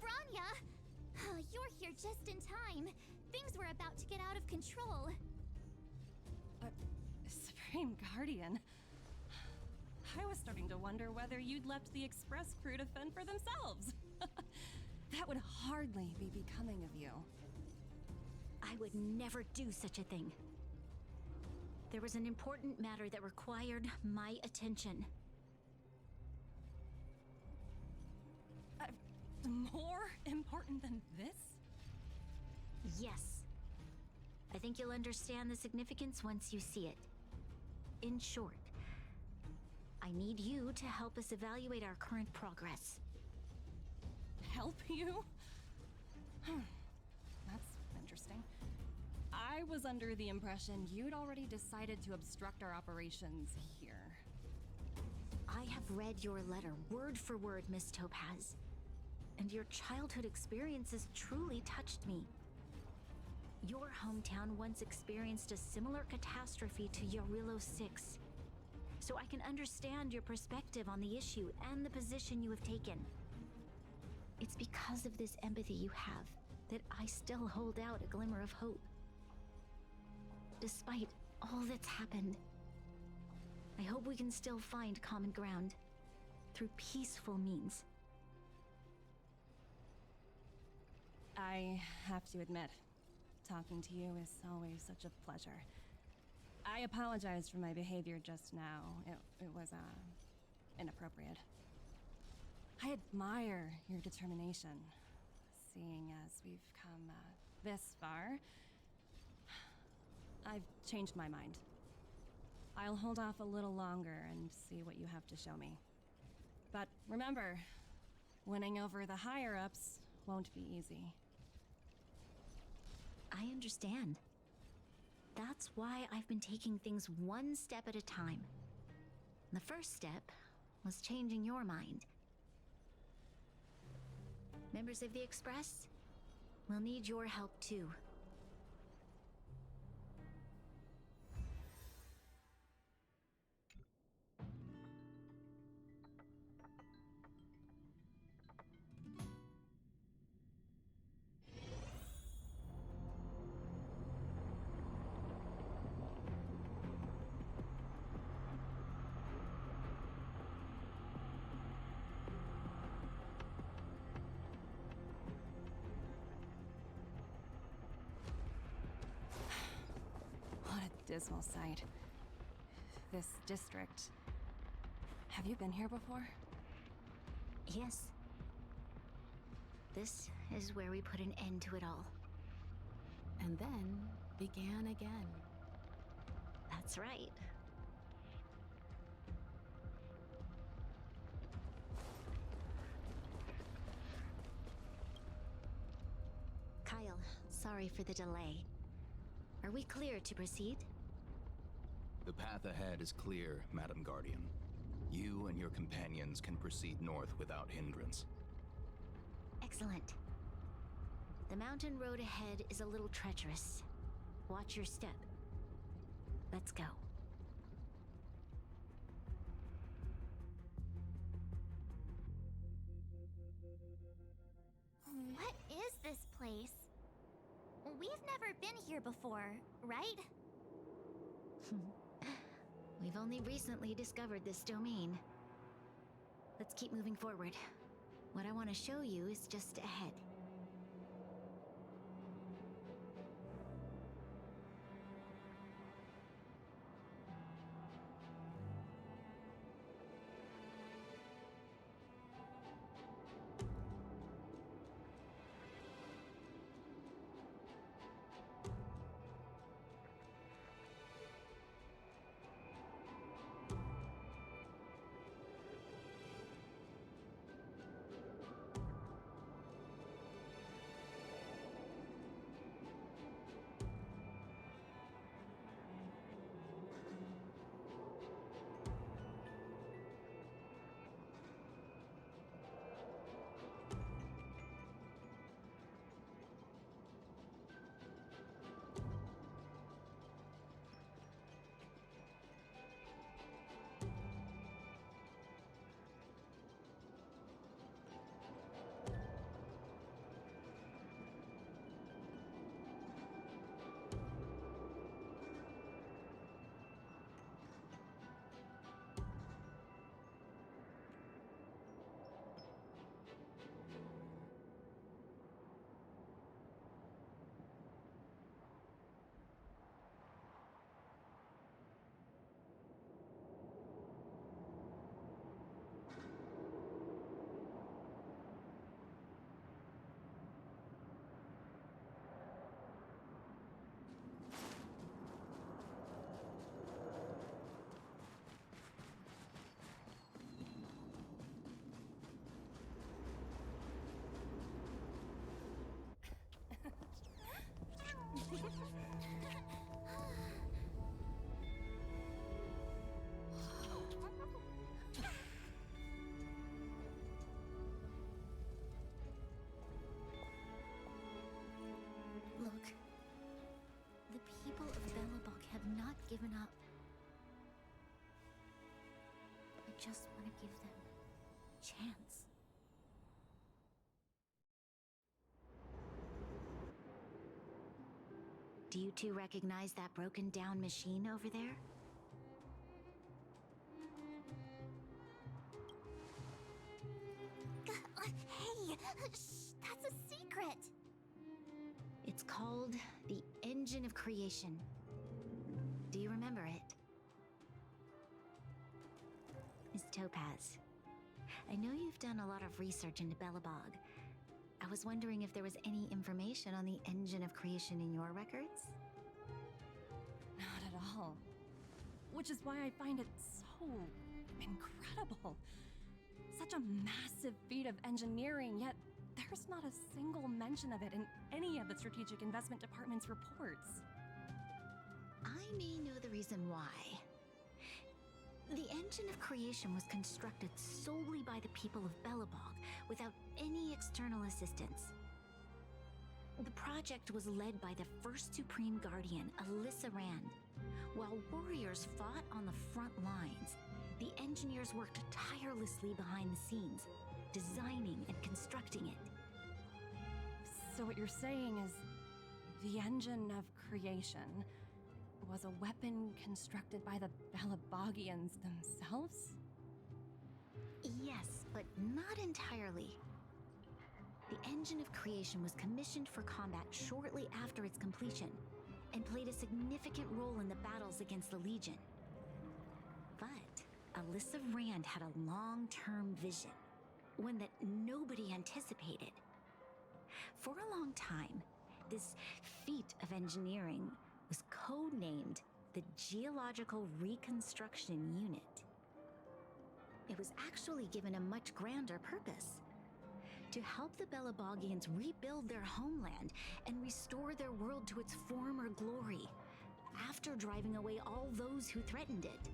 Branya! You're here just in time. Things were about to get out of control. Supreme Guardian. I was starting to wonder whether you'd left the Express crew to fend for themselves. That would hardly be becoming of you. I would never do such a thing. There was an important matter that required my attention. More important than this? Yes. I think you'll understand the significance once you see it. In short, I need you to help us evaluate our current progress. Help you? That's interesting. I was under the impression you'd already decided to obstruct our operations here. I have read your letter word for word, Miss Topaz. And your childhood experiences truly touched me. Your hometown once experienced a similar catastrophe to Yarillo 6. So I can understand your perspective on the issue and the position you have taken. It's because of this empathy you have that I still hold out a glimmer of hope. Despite all that's happened, I hope we can still find common ground through peaceful means. I have to admit, talking to you is always such a pleasure. I apologize for my behavior just now. It was, inappropriate. I admire your determination, seeing as we've come, this far. I've changed my mind. I'll hold off a little longer and see what you have to show me. But remember, winning over the higher-ups won't be easy. I understand. That's why I've been taking things one step at a time. The first step was changing your mind. members of the Express, we'll need your help too. What a dismal sight. This district. Have you been here before? Yes. This is where we put an end to it all. And then began again. That's right. Kyle, sorry for the delay. Are we clear to proceed? The path ahead is clear, Madam Guardian. You and your companions can proceed north without hindrance. Excellent. The mountain road ahead is a little treacherous. Watch your step. Let's go. What is this place? We've never been here before, right? We've only recently discovered this domain. Let's keep moving forward. What I want to show you is just ahead. Look. The people of Belobog have not given up. I just want to give them a chance. Do you two recognize that broken down machine over there? Hey, shh, that's a secret. It's called the Engine of Creation. Do you remember it? Miss Topaz, I know you've done a lot of research into Belobog. I was wondering if there was any information on the Engine of Creation in your records? Not at all. Which is why I find it so incredible. Such a massive feat of engineering, yet there's not a single mention of it in any of the Strategic Investment Department's reports. I may know the reason why. The engine of creation was constructed solely by the people of Belobog, without any external assistance. The project was led by the first Supreme Guardian, Alyssa Rand. While warriors fought on the front lines, the engineers worked tirelessly behind the scenes, designing and constructing it. So what you're saying is the engine of creation was a weapon constructed by the Belabogians themselves? Yes, but not entirely. The engine of creation was commissioned for combat shortly after its completion, and played a significant role in the battles against the Legion. But Alyssa Rand had a long-term vision, one that nobody anticipated. For a long time, this feat of engineering was codenamed the Geological Reconstruction Unit. It was actually given a much grander purpose: to help the Belabogians rebuild their homeland and restore their world to its former glory, after driving away all those who threatened it.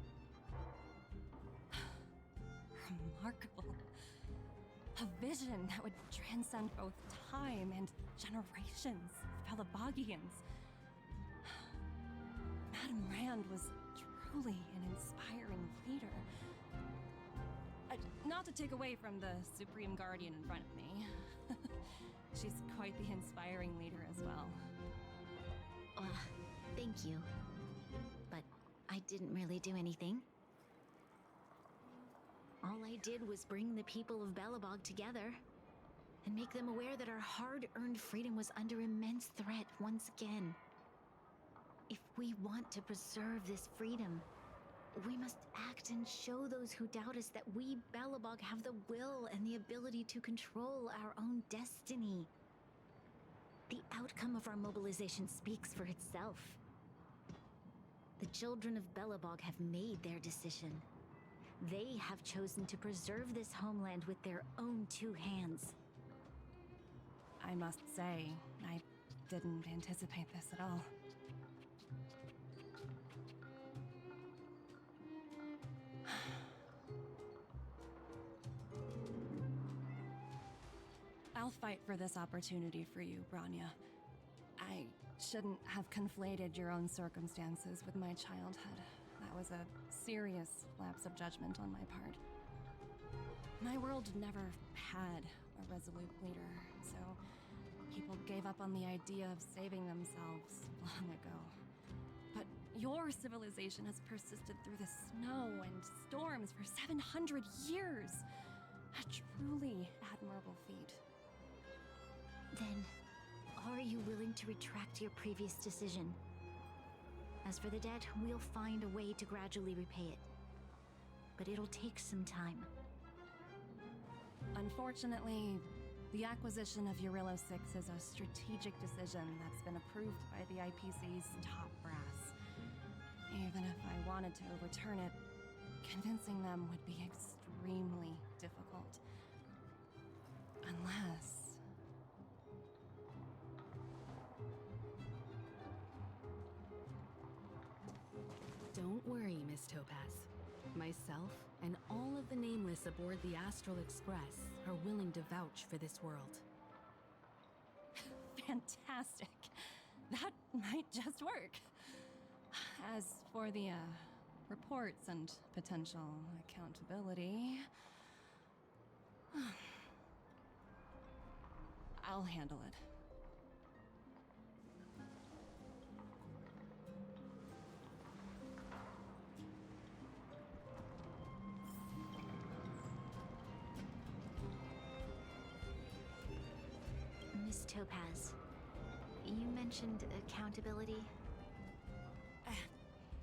Remarkable. A vision that would transcend both time and generations of Belabogians. Madame Rand was truly an inspiring leader. Not to take away from the Supreme Guardian in front of me. She's quite the inspiring leader as well. Thank you. But I didn't really do anything. All I did was bring the people of Belobog together and make them aware that our hard-earned freedom was under immense threat once again. If we want to preserve this freedom, we must act and show those who doubt us that we, Belobog, have the will and the ability to control our own destiny. The outcome of our mobilization speaks for itself. The children of Belobog have made their decision. They have chosen to preserve this homeland with their own two hands. I must say, I didn't anticipate this at all. I'll fight for this opportunity for you, Branya. I shouldn't have conflated your own circumstances with my childhood. That was a serious lapse of judgment on my part. My world never had a resolute leader, so people gave up on the idea of saving themselves long ago. But your civilization has persisted through the snow and storms for 700 years. A truly admirable feat. Then, are you willing to retract your previous decision? As for the debt, we'll find a way to gradually repay it. But it'll take some time. Unfortunately, the acquisition of Urilla 6 is a strategic decision that's been approved by the IPC's top brass. Even if I wanted to overturn it, convincing them would be extremely difficult. Unless... Don't worry, Miss Topaz. Myself and all of the Nameless aboard the Astral Express are willing to vouch for this world. Fantastic. That might just work. As for the, reports and potential accountability... I'll handle it. Miss Topaz, you mentioned accountability.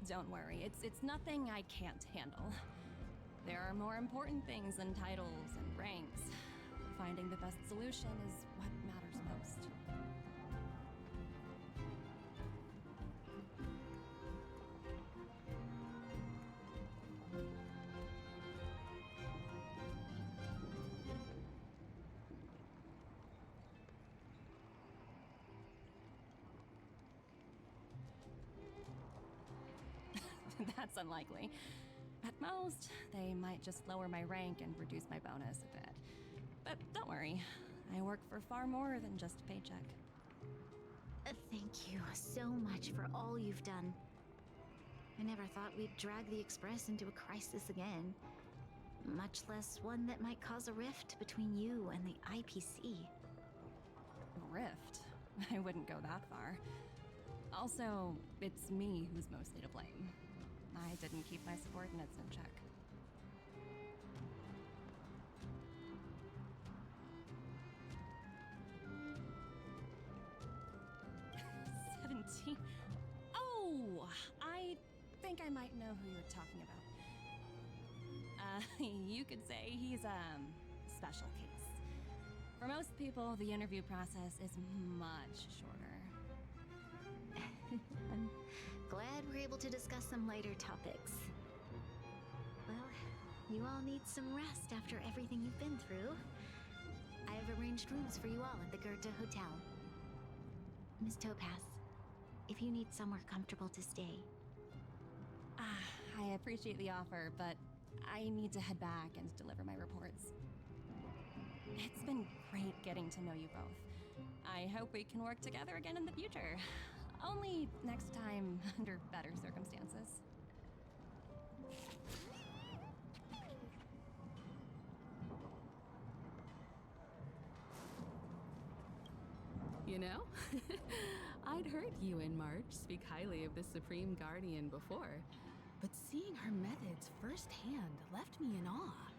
Don't worry, it's nothing I can't handle. There are more important things than titles and ranks. Finding the best solution is what matters most. That's unlikely. But At most, they might just lower my rank and reduce my bonus a bit. But don't worry, I work for far more than just a paycheck. Thank you so much for all you've done. I never thought we'd drag the Express into a crisis again, much less one that might cause a rift between you and the IPC. Rift? I wouldn't go that far. Also, it's me who's mostly to blame. I didn't keep my subordinates in check. Oh, I think I might know who you're talking about. You could say he's a special case. For most people, the interview process is much shorter. I'm glad we're able to discuss some lighter topics. Well, you all need some rest after everything you've been through. I have arranged rooms for you all at the Goethe Hotel. Miss Topaz, if you need somewhere comfortable to stay. I appreciate the offer, but I need to head back and deliver my reports. It's been great getting to know you both. I hope we can work together again in the future. Only next time under better circumstances. You know, I'd heard you and March speak highly of the Supreme Guardian before, but seeing her methods firsthand left me in awe.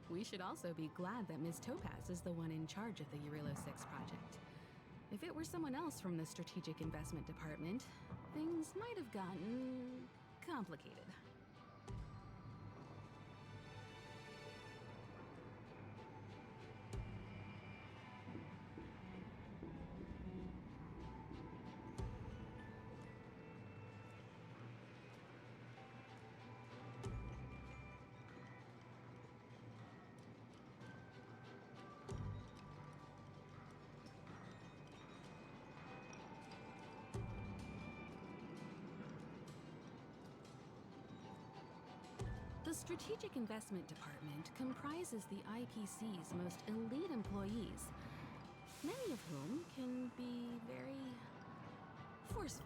We should also be glad that Ms. Topaz is the one in charge of the Eurilo 6 project. If it were someone else from the Strategic Investment Department, things might have gotten complicated. The Strategic Investment Department comprises the IPC's most elite employees, many of whom can be very forceful.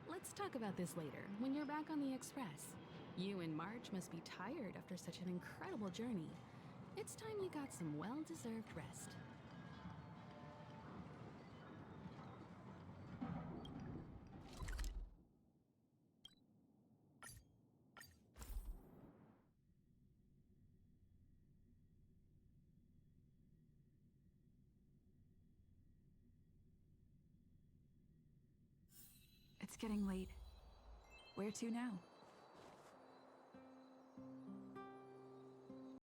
Let's talk about this later, when you're back on the Express. You and March must be tired after such an incredible journey. It's time you got some well-deserved rest. It's getting late. Where to now?